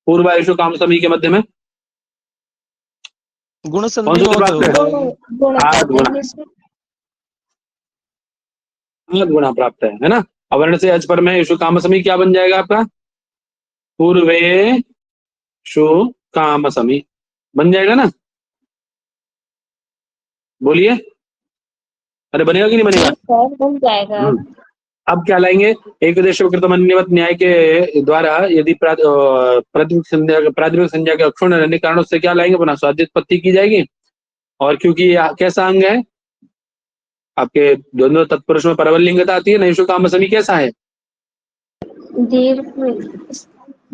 पूर्वा यशु काम समी के मध्य में गुण कौन संधि सूत्र बहुत प्राप्त है? आठ गुणा। आठ गुणा प्राप्त है ना। अवर्ण से अच पर में यशु काम समी क्या बन जाएगा आपका? पूर्वे शु काम समी बन जाएगा ना। बोलिए, अरे बनेगा कि नहीं बनेगा? बन जाएगा। अब क्या लाएंगे? एक कृतमन्यवत न्याय के द्वारा यदि प्राथमिक संज्ञा के अक्षुण्ण रहने के कारण उससे क्या लाएंगे? पुनः स्वाध्युत्पत्ति की जाएगी। और क्योंकि ये कैसा अंग है आपके, दोनों तत्पुरुष में परवलिंगता आती है ना, यशु काम समी कैसा है?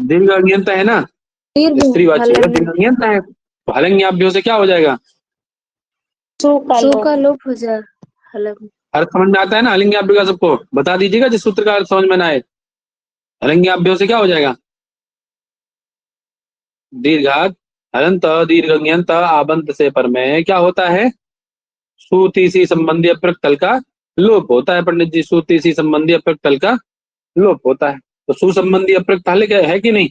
दीर्घ अंग्यंत है ना, स्त्रीवाची है, दीर्घ अंग्यंत है, तो हलंग्याभ्यो से क्या हो जाएगा? सु का लोप हो जाए। हलंग। अर्थ समझ में आता है ना हलंग्याभ्यो का? सबको बता दीजिएगा जिस सूत्र का अर्थ समझ में ना आए। हलंग्याभ्यो से क्या हो जाएगा? दीर्घात हलंत दीर्घ अंग्यंत आबंत से पर में क्या होता है? सूती सी संबंधी अप्रक तल का लोप होता है पंडित जी। सूती सी संबंधी अप्रक तल का लोप होता है। तो सुसंबंधी अप्रक तल है कि नहीं?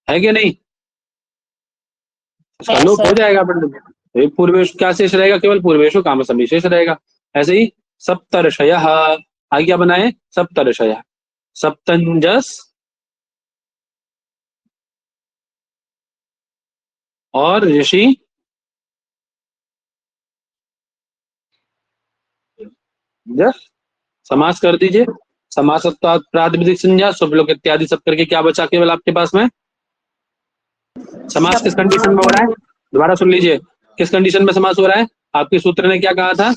है कि नहीं? उसका लोप हो जाएगा पंडित जी। तो पूर्वेश क्या शेष रहेगा? केवल पूर्वेशु काम समी शेष रहेगा। ऐसे ही सप्तर्षय, आगे क्या बनाए? सप्तर्षय, सप्तंजस और ऋषि जस। समास कर दीजिए। समास प्रातिपदिक संज्ञा शुभ लोग इत्यादि सब करके क्या बचा केवल आपके पास में? समास किस कंडीशन में हो रहा है? दोबारा सुन लीजिए, किस कंडीशन में समास हो रहा है? आपके सूत्र ने क्या कहा था?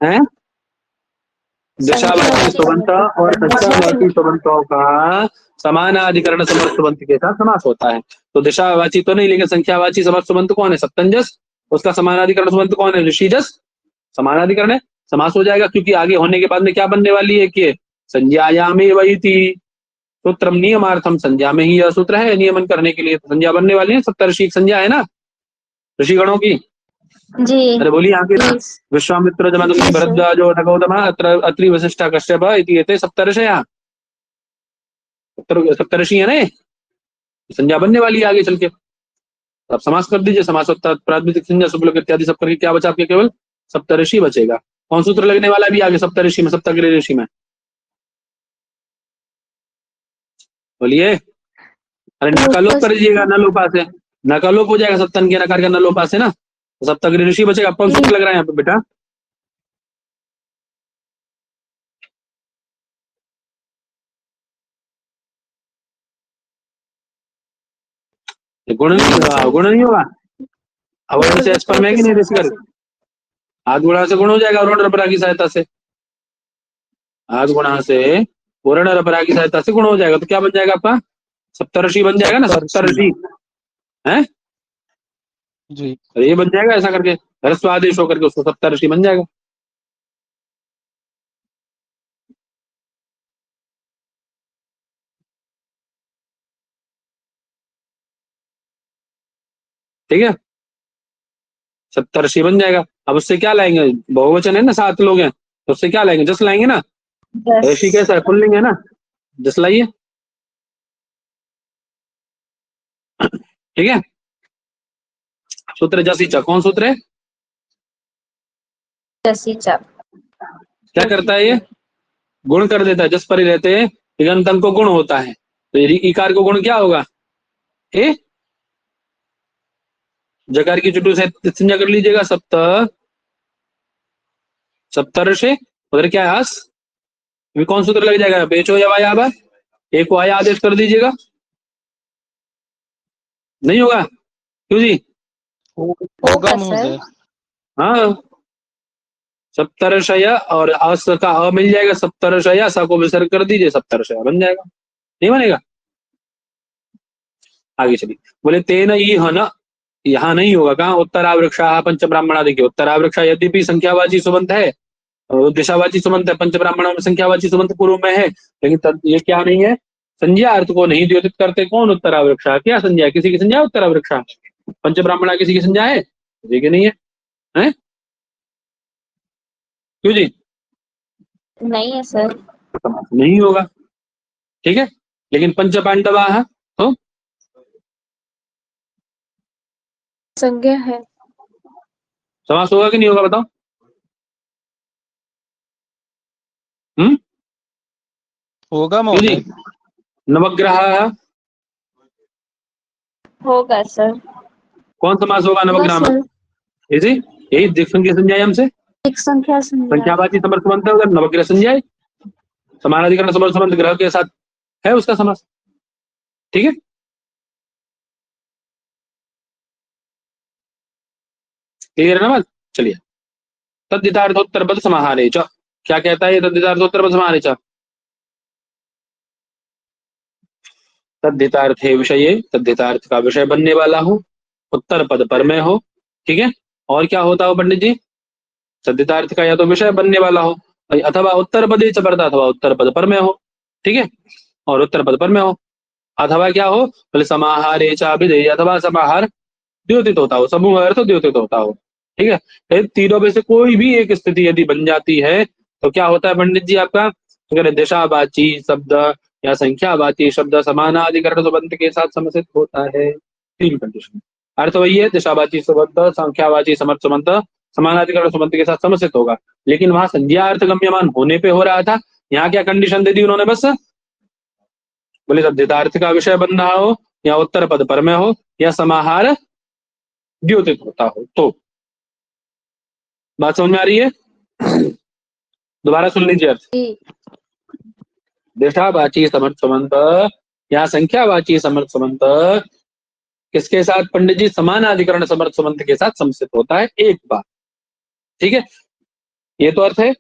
हैं? दिशावाची सुबंत और संख्यावाची सुबंतों का समानाधिकरण समर्थ सुबंत के साथ समास होता है। तो दिशावाची तो नहीं, लेकिन संख्यावाची समर्थ सुबंत कौन है? सप्तंजस। उसका समानाधिकरण सुबंत कौन है? ऋषिजस। समानाधिकरण है, समास हो जाएगा, क्योंकि आगे होने के बाद में क्या बनने वाली है कि संज्ञायाम वही थी सूत्रम नियमार्थम। संज्ञा में ही यह सूत्र है नियमन करने के लिए, तो संज्ञा बनने वाली है। सप्तर्षि संज्ञा है ना ऋषिगणों की। जी अरे बोलिए आगे ना। विश्वामित्र जमदग्नि भरद्वाजो नगौतमः अत्रि वसिष्ठ कश्यप इति एते सप्तर्षयः। सप्तर्षि है ना, संज्ञा बनने वाली है आगे चल के। आप समास कर दीजिए। समास प्रातिपदिक संज्ञा शुभ लोग इत्यादि सब करके क्या बचा आपके? केवल सप्तर्षि बचेगा। कौन सूत्र लगने वाला भी आगे सप्तर्षि में, सप्तग्रह ऋषि में? बोलिए, अरे नकालोप कर दीजिएगा, नलोपा से। नकालोप हो जाएगा सप्तन के नकार का नलोपा से ना, तो सप्तग्रह ऋषि बचेगा। कौन सूत्र लग रहा है यहाँ पे बेटा? गुण नहीं होगा। अवर्ण से पर में कि नहीं ऋषिकर? आध गुणा से गुण हो जाएगा वर्ण रपरा की सहायता से। आध गुणा से वर्ण रपरा की सहायता से गुण हो जाएगा, तो क्या बन जाएगा आपका? सप्तर्षि बन जाएगा ना। सप्तर्षि है, जी। और ये बन जाएगा ऐसा करके, ह्रस्व आदेश होकर के उसको सप्तर्षि बन जाएगा। ठीक है, सप्तर्षि बन जाएगा। अब उससे क्या लाएंगे, बहुवचन है ना, 7 लोग हैं, तो उससे क्या लाएंगे, जस लाएंगे ना। ऋषि कैसा है, पुल्लिंग है ना, जस लाइए। ठीक है, सूत्र जसी च, कौन सूत्र है, जसी च। क्या करता है ये, गुण कर देता है। जस पर ही रहते हैं, इगंतंग को गुण होता है, तो इकार को गुण क्या होगा, ए। जकार की चुटू से संज्ञा कर लीजिएगा, सप्तर्षि, उधर क्या है आस, अभी कौन सूत्र लग जाएगा, बेचो या वाया, अब एक को आया आदेश कर दीजिएगा, नहीं होगा, क्यों जी, होगा होगा महोदय। सर। हाँ, सप्तर्षय और अस का अ मिल जाएगा, सप्तर्षय स को विसर्ग कर दीजिए, सप्तर्षय बन जाएगा, नहीं बनेगा। आगे चलिए, बोले तेन ई हन, यहाँ नहीं होगा, कहा, उत्तरावृक्षा पंच ब्राह्मणा, देखिए उत्तरावृक्षा यद्यपि संख्यावाची सुबंत है, दिशावाची सुबंत है, पंच ब्राह्मणों में संख्यावाची सुबंत पूर्व में है, लेकिन ये क्या नहीं है, संज्ञा अर्थ को नहीं द्योतित करते। कौन उत्तरावृक्षा, क्या संज्ञा है, किसी की संज्ञा उत्तरावृक्षा, पंच ब्राह्मणा किसी की संज्ञा है, किसी की नहीं है, हैं? क्यों जी, नहीं है सर। नहीं होगा, ठीक है। लेकिन पंच पांडवा तो संज्ञा है। समास होगा कि नहीं होगा, बताओ। होगा क्यों जी, महोदय। नवग्रह, होगा सर। कौन समास होगा होगा नवग्रह में, सर। इसी, यही दिक्सन की संज्ञा है हमसे, एक संख्या संज्ञा। संख्यावाची समर्थ संबंध है, उधर नवग्रह संज्ञा है, समानाधिकरण समर्थ संबंध ग्रह के साथ है उसका समास, ठीक है। क्लियर है ना बात, चलिए। तद्धितार्थोत्तर पद समाहारे च, क्या कहता है ये तद्धितार्थोत्तर पद समाहारे च, तद्धितार्थे विषय, तद्धितार्थ का विषय बनने वाला हो, उत्तर पद पर में हो, ठीक है। और क्या होता हो पंडित जी, तद्धितार्थ का या तो विषय बनने वाला हो, अथवा उत्तर पदे च पड़ता, अथवा उत्तर पद पर में हो, ठीक है, और उत्तर पद पर में हो, अथवा क्या हो, बोले समाहारे चाभिधेय, अथवा समाहार द्योतित होता हो, समूह अर्थ द्योतित होता हो, ठीक है। इन तीनों में से कोई भी एक स्थिति यदि बन जाती है तो क्या होता है पंडित जी आपका, अगर दिशावाची शब्द या संख्यावाची शब्द समानाधिकरण संबंध के साथ समर्थित होता है, 3 कंडीशन। अर्थ वही है, दिशावाची संबंध, संख्यावाची समर्थ संबंध समानाधिकरण संबंध के साथ समर्थित होगा, लेकिन वहां संज्ञा अर्थ गम्यमान होने पे हो रहा था, यहाँ क्या कंडीशन दे दी उन्होंने, बस बोले तद्धितार्थ का विषय बन रहा हो, या उत्तर पद पर में हो, या समाहार द्योतित होता हो, तो बात समझ में आ रही है, दोबारा सुन लीजिए अर्थ। जी। दिशावाची समर्थ संबंध या संख्यावाची समर्थ संबंध किसके साथ पंडित जी, समानाधिकरण समर्थ संबंध के साथ समर्थित होता है, एक बार, ठीक है। ये तो अर्थ है।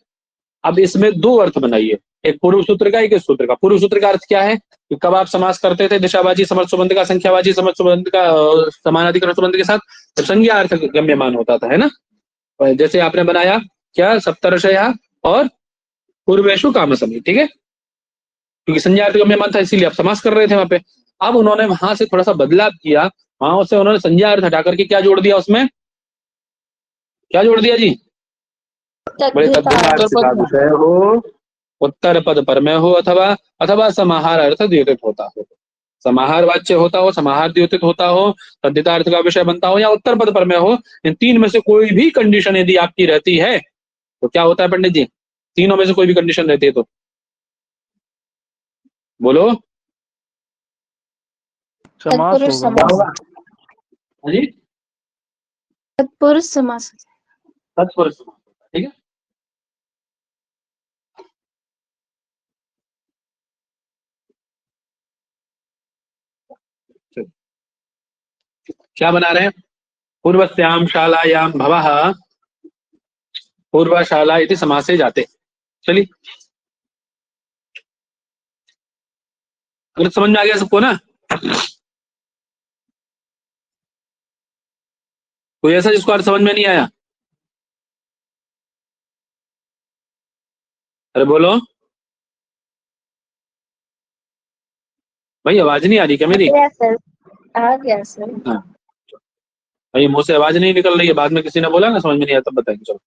अब इसमें 2 अर्थ बनाइए, एक पूर्व सूत्र का, एक इस सूत्र का। पूर्व सूत्र का अर्थ क्या है कि कब आप समास करते थे दिशावाची समर्थ संबंध का संख्यावाची समर्थ संबंध का समानाधिकरण संबंध के साथ, जब संज्ञा अर्थ गम्यमान होता था, है ना। जैसे आपने बनाया क्या, सप्तर्षया और पूर्वेशु काम समी, ठीक है, क्योंकि संज्ञा अर्थ गम्यमान था इसीलिए आप समास कर रहे थे वहां पे। अब उन्होंने वहां से थोड़ा सा बदलाव किया, वहां से उन्होंने संज्ञा अर्थ हटा करके क्या जोड़ दिया, उसमें क्या जोड़ दिया जी, बोले तद्धितार्थ। तद्धितार्थ का विषय हो, उत्तर पद पर में हो, अथवा अथवा समाहार अर्थ द्योतित होता हो, समाहार वाच्य होता हो, समाहार द्योतित होता हो, तद्धितार्थ का विषय बनता हो, या उत्तर पद पर में हो। इन 3 में से कोई भी कंडीशन यदि आपकी रहती है तो क्या होता है पंडित जी, तीनों में से कोई भी कंडीशन रहती है तो बोलो, समास तत्पुरुष होगा। क्या समास। होगा, हाँ जी, तत्पुरुष समास। तत्पुरुष समास होता है, ठीक है। चलो, क्या बना रहे हैं, पूर्वस्याम शालायाम भवः पूर्वशाला इति समासे जाते। चलिए, अगर समझ में आ गया सबको ना, कोई ऐसा जिसको अर्थ समझ में नहीं आया? अरे बोलो भाई, आवाज नहीं आ रही क्या मेरी? आ गया सर, आ गया सर। हाँ भाई, मुंह से आवाज नहीं निकल रही है, बाद में किसी ने बोला ना समझ में नहीं आया तब बताएंगे। चलो,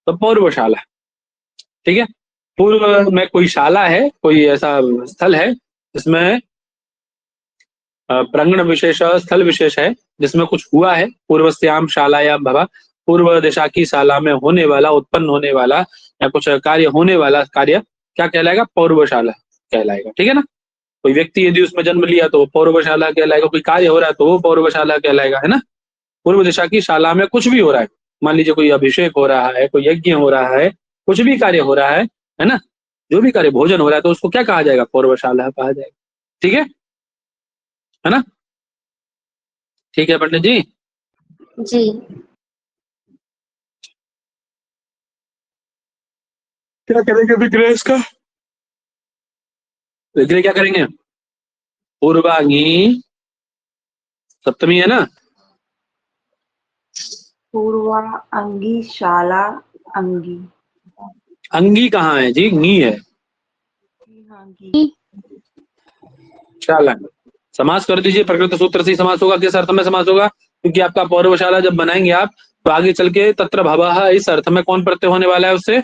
तो पूर्वशाला, ठीक है। पूर्व में कोई शाला है, कोई ऐसा स्थल है जिसमें प्रांगण विशेष स्थल विशेष है, जिसमें कुछ हुआ है। पूर्वस्याम शालायाम भवा, पूर्व दिशा की शाला में होने वाला, उत्पन्न होने वाला या कुछ कार्य होने वाला कार्य क्या कहलाएगा? पूर्वशाला कहलाएगा, ठीक है ना। कोई व्यक्ति यदि उसमें जन्म लिया तो वो पूर्वशाला कहलाएगा, कोई कार्य हो रहा है तो वो पूर्वशाला कहलाएगा, है ना। पूर्व दिशा की शाला में कुछ भी हो रहा है, मान लीजिए कोई अभिषेक हो रहा है, कोई यज्ञ हो रहा है, कुछ भी कार्य हो रहा है ना, जो भी कार्य, भोजन हो रहा है, तो उसको क्या कहा जाएगा? पूर्वशाला कहा जाएगा, ठीक है ना। ठीक है पंडित जी। जी। क्या करेंगे विग्रह इसका? विग्रह क्या करेंगे? पूर्वांगी सप्तमी है ना, पूर्वा अंगी शाला अंगी। अंगी कहाँ है जी? नी है, अंगी। शाला। समास कर दीजिए, प्रकृत सूत्र से ही समास होगा। किस अर्थ में समास होगा? क्योंकि आपका पूर्वशाला जब बनाएंगे आप, तो आगे चल के तत्र भवः, इस अर्थ में कौन प्रत्यय होने वाला है उससे?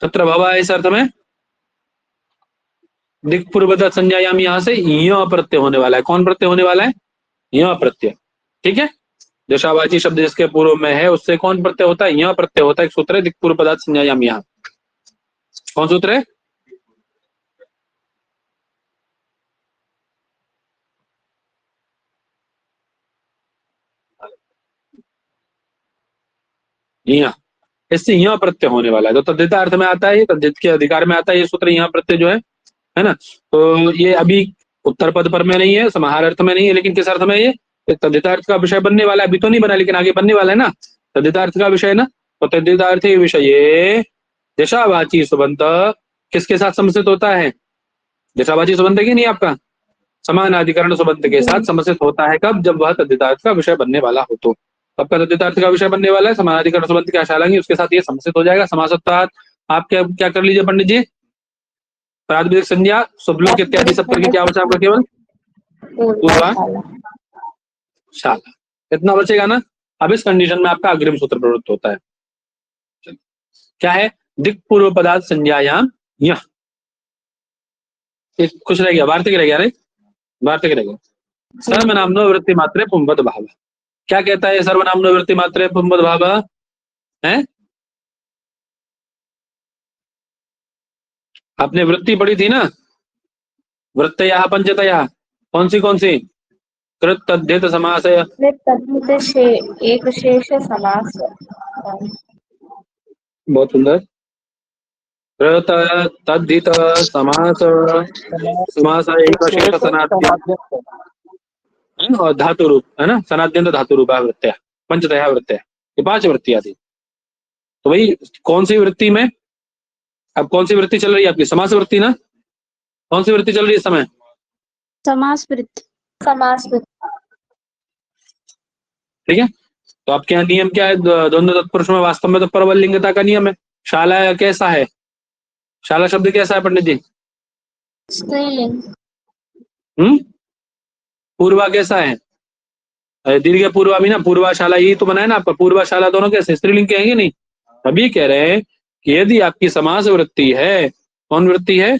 तत्र भवः इस अर्थ में दिक् पूर्वतः संज्ञायाम, यहाँ से य प्रत्यय होने वाला है। कौन प्रत्यय होने वाला है? य प्रत्यय, ठीक है। दशावाची शब्द जिसके पूर्व में है उससे कौन प्रत्यय होता है? य प्रत्यय होता है। एक सूत्र है दिक् पूर्व पदार्थ संज्ञायाम, यहाँ कौन सूत्र है? यहाँ, इससे यहाँ प्रत्यय होने वाला है। तो तद्धिता अर्थ में आता है, ये तद्धित के अधिकार में आता है ये सूत्र, यहाँ प्रत्यय जो है ना। तो ये अभी उत्तर पद पर में नहीं है, समाहार अर्थ में नहीं है, लेकिन किस अर्थ में? ये तद्धितार्थ का विषय बनने वाला है। अभी तो नहीं बना, लेकिन आगे बनने वाला है ना, तद्धितार्थ का विषय ना। तो तद्धितार्थ विषय दशावाची सुबंत किसके साथ समर्थित होता है? दशावाची सुबंत की नहीं, आपका समान अधिकरण सुबंत के साथ समर्थित होता है। कब? जब वह तद्धितार्थ का विषय बनने वाला हो। तो आपका तद्धितार्थ का विषय बनने वाला है, समानाधिकरण सुबंत की आशालांगी, उसके साथ ये समर्थित हो जाएगा। समासत्वात् आप क्या कर लीजिए पंडित जी? प्रातिपदिक संज्ञा, शुभलोक इत्यादि सब करके क्या बचा आपका? केवल पूर्वा शाला, इतना बचेगा ना। अब इस कंडीशन में आपका अग्रिम सूत्र प्रवृत्त होता है, क्या है? दिक् पूर्व पदार्थ संज्ञायाम यह, कुछ रह गया, वार्तिक रह गया रे, वार्तिक रह गया। सर्वनाम्नो वृत्ति मात्रे पुंवद भाव, क्या कहता है सर्वनाम्नो वृत्ति मात्रे पुंवद भाव है? आपने वृत्ति पढ़ी थी ना, वृत्तयः पंचतयः, कौन सी? कृत तद्धित समास, एक शेष समास। बहुत सुंदर। कृत तद्धित समास, समास एक शेष सनाद्य और धातु रूप, है ना, सनाद्यंत धातु रूप वृत्तयः, पंचतयः वृत्तयः, ये 5 वृत्तियां थी। तो भाई कौन सी वृत्ति में, अब कौन सी वृत्ति चल रही है आपकी? समास वृत्ति ना। कौन सी वृत्ति चल रही है इस समय? समास वृत्ति। समास वृत्ति, ठीक है। तो आपके यहाँ नियम क्या है? दोनों तत्पुरुष में वास्तव में तो प्रबल लिंगता का नियम है। शाला कैसा है? शाला शब्द कैसा है पंडित जी? स्त्रीलिंग। पूर्वा कैसा है? दीर्घ पूर्वा भी ना, पूर्वाशाला यही तो बनाया ना आपका। पूर्वाशाला दोनों कैसे स्त्रीलिंग कहेंगे? नहीं। अभी कह रहे हैं कि यदि आपकी समास वृत्ति है, कौन वृत्ति है?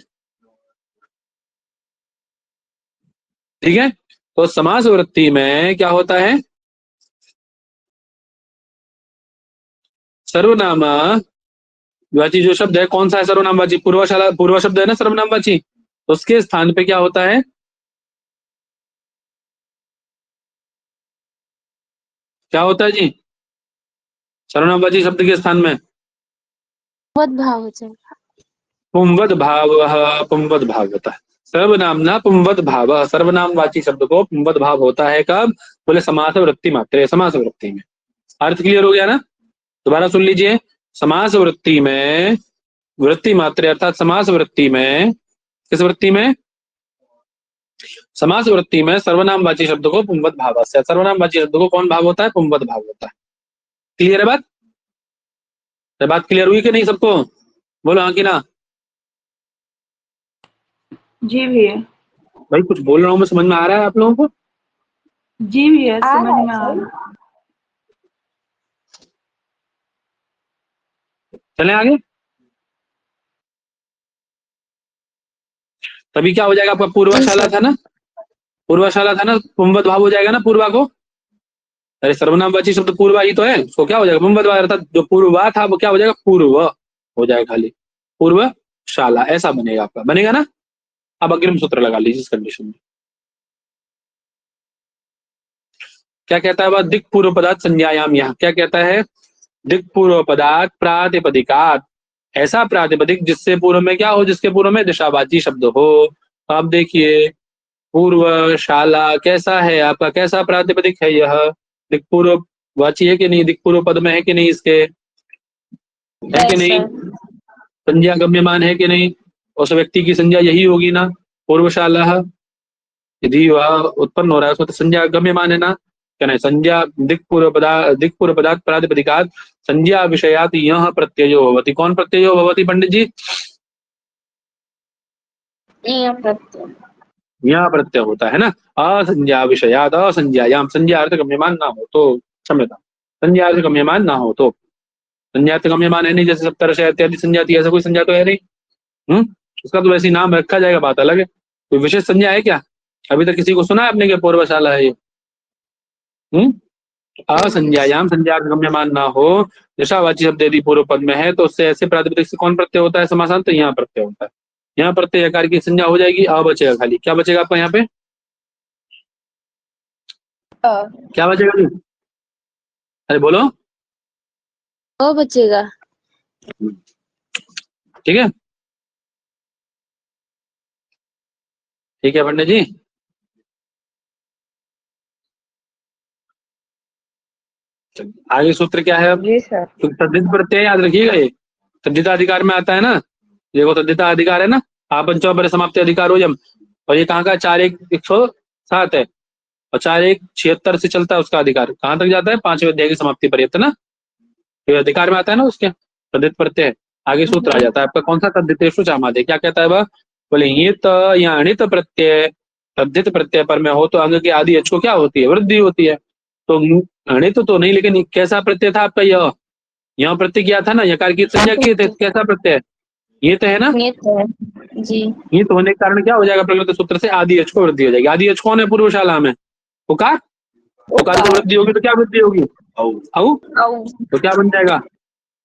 ठीक है। तो समास वृत्ति में क्या होता है? सर्वनामवाची जो शब्द है, कौन सा है सर्वनामवाची? पूर्वाशाला, पूर्वा शब्द है ना सर्वनामवाची, तो उसके स्थान पे क्या होता है? क्या होता है जी सर्वनामवाची शब्द के स्थान में? भाव हो जाएगा। पुंवद भाव, पुंवद भाव होता है। सर्वनामना पुंवद भाव, सर्वनामवाची शब्द को पुंवद भाव होता है कब? बोले समास वृत्ति मात्रे, समास वृत्ति में। अर्थ क्लियर हो गया ना? दोबारा सुन लीजिए। समास वृत्ति में वृत्ति मात्रे अर्थात समास वृत्ति में, किस वृत्ति में? समास वृत्ति में सर्वनामवाची शब्द को पुंवत भावस्य, सर्वनामवाची शब्द को कौन भाव होता है? पुंवत भाव होता है। क्लियर है बात? बात क्लियर हुई कि नहीं सबको? बोलो हाँ कि ना। जी भैया। भाई कुछ बोल रहा हूँ मैं, समझ में आ रहा है आप लोगों को? जी भैया, आ समझ रहा है में आ सर। रहा। चलें आगे। तभी क्या हो जाएगा आपका? पूर्वाशाला था ना, पूर्वाशाला था ना, पुंवत भाव हो जाएगा ना पूर्वा को। अरे सर्वनामवाची शब्द पूर्वा ही तो है, उसको क्या हो जाएगा? पुंवत भाव, अर्थात जो पूर्वा था वो क्या हो जाएगा? पूर्व हो जाएगा, खाली पूर्वशाला ऐसा बनेगा आपका, बनेगा ना। अब अग्रिम सूत्र लगा लीजिए इस कंडीशन में। क्या कहता है वह? दिक् पूर्व पदार्थ संज्ञायाम, यहाँ क्या कहता है? दिक् पूर्व पदार्थ प्रातिपदिकात, ऐसा प्रातिपदिक जिससे पूर्व में क्या हो? जिसके पूर्व में दिशावाची शब्द हो। तो आप देखिए पूर्व शाला कैसा है आपका? कैसा प्रातिपदिक है यह? दिक् पूर्व वाची है कि नहीं? दिक् पूर्व पद में है कि नहीं? इसके है कि नहीं? संज्ञा गम्यमान है कि नहीं? उस व्यक्ति की संज्ञा यही होगी ना, पूर्वशाला। यदि वह उत्पन्न हो रहा है उसमें तो संज्ञा गम्यमान है ना, क्या नहीं? संज्ञा दिक् पूर्व पदार्थ प्रातिपदिकात संज्ञा विषयात यह प्रत्ययो भवति। कौन प्रत्ययो भवति पंडित जी? यहाँ प्रत्यय होता है ना। असंज्ञा विषयात, असंज्ञायाम, संज्ञा अर्थ गम्यमान ना हो तो, क्षम्यता, संज्ञा अर्थ गम्यमान ना हो तो, संज्ञा अर्थ गम्यमान है नहीं, जैसे सप्तर्षय इत्यादि संज्ञा थी, ऐसा कोई संज्ञा तो है नहीं। उसका तो वैसे ही नाम रखा जाएगा, बात अलग है। कोई विशेष संज्ञा है क्या? अभी तक किसी को सुना है आपने कि पूर्वशाला है ये? असंज्ञायाम, संज्ञा अर्थ गम्यमान ना हो, दिशावाची शब्द यदि पूर्व पद में है तो उससे ऐसे प्रातिपदिक से कौन प्रत्यय होता है? समासांत, तो यहाँ प्रत्यय होता है। यहाँ प्रत्यय आकार की संज्ञा हो जाएगी, अ बचेगा खाली। क्या बचेगा आपका यहाँ पे? क्या बचेगा जी? अरे बोलो। बचेगा। ठीक है, ठीक है पंडित जी। आगे सूत्र क्या है अब? जी सर। तो तद्धित प्रत्यय याद रखिएगा, ये तद्धिताधिकार में आता है ना। देखो तद्धिताधिकार है ना, आपंचो पर समाप्ति अधिकार हो जम, और ये कहाँ का? 4:1 107 है, और 4:1 76 से चलता है उसका अधिकार। कहाँ तक जाता है? 5वें अध्याय की समाप्ति पर्यंत ना, तो अधिकार में आता है ना उसके तद्धित प्रत्यय। आगे सूत्र आ जाता है आपका कौन सा? तद्धितेषु चामादे। क्या कहता है वह? बोले ईत या अणित प्रत्यय तद्धित प्रत्यय पर में हो तो अंग के आदि अच को क्या होती है? वृद्धि होती है। तो अणित तो नहीं, लेकिन कैसा प्रत्यय था आपका? यह यहाँ प्रत्यय किया था ना, यकार की संज्ञा किए थे, कैसा प्रत्यय? ये तो है ना। ये तो है जी। ये तो होने के कारण क्या हो जाएगा? प्रकृत सूत्र से आदि अच को वृद्धि हो जाएगी। आदि अच कौन है पूर्वशाला में? उकार। उकार को वृद्धि होगी तो क्या वृद्धि होगी? औ। तो क्या बन जाएगा?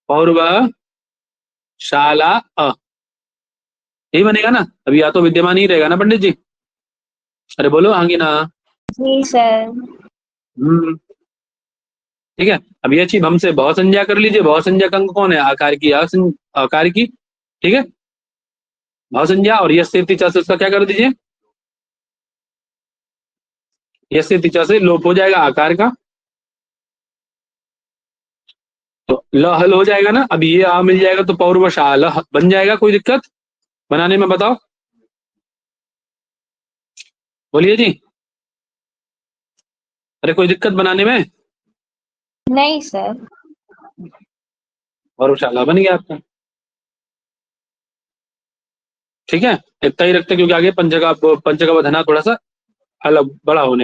पूर्व शाला अ, यही बनेगा ना। अभी या तो विद्यमान ही रहेगा ना पंडित जी। अरे बोलो हाँ कि ना। जी सर। ठीक है, अब ये चीज हमसे बहुत संज्ञा कर लीजिए। बहुत संज्ञा का अंग कौन है? आकार की, आकार की। ठीक है, भाव संज्ञा, और यश से तिचा से उसका क्या कर दीजिए? यश से तिचा से लोप हो जाएगा आकार का, तो ल हल हो जाएगा ना। अब ये आ मिल जाएगा तो पौर्वशाल बन जाएगा। कोई दिक्कत बनाने में? बताओ, बोलिए जी। अरे कोई दिक्कत बनाने में? नहीं सर। पौर्वशाला बन गया आपका। ठीक है, इतना ही रखते क्योंकि आगे पंचका वधना थोड़ा सा अलग बड़ा होने वाला।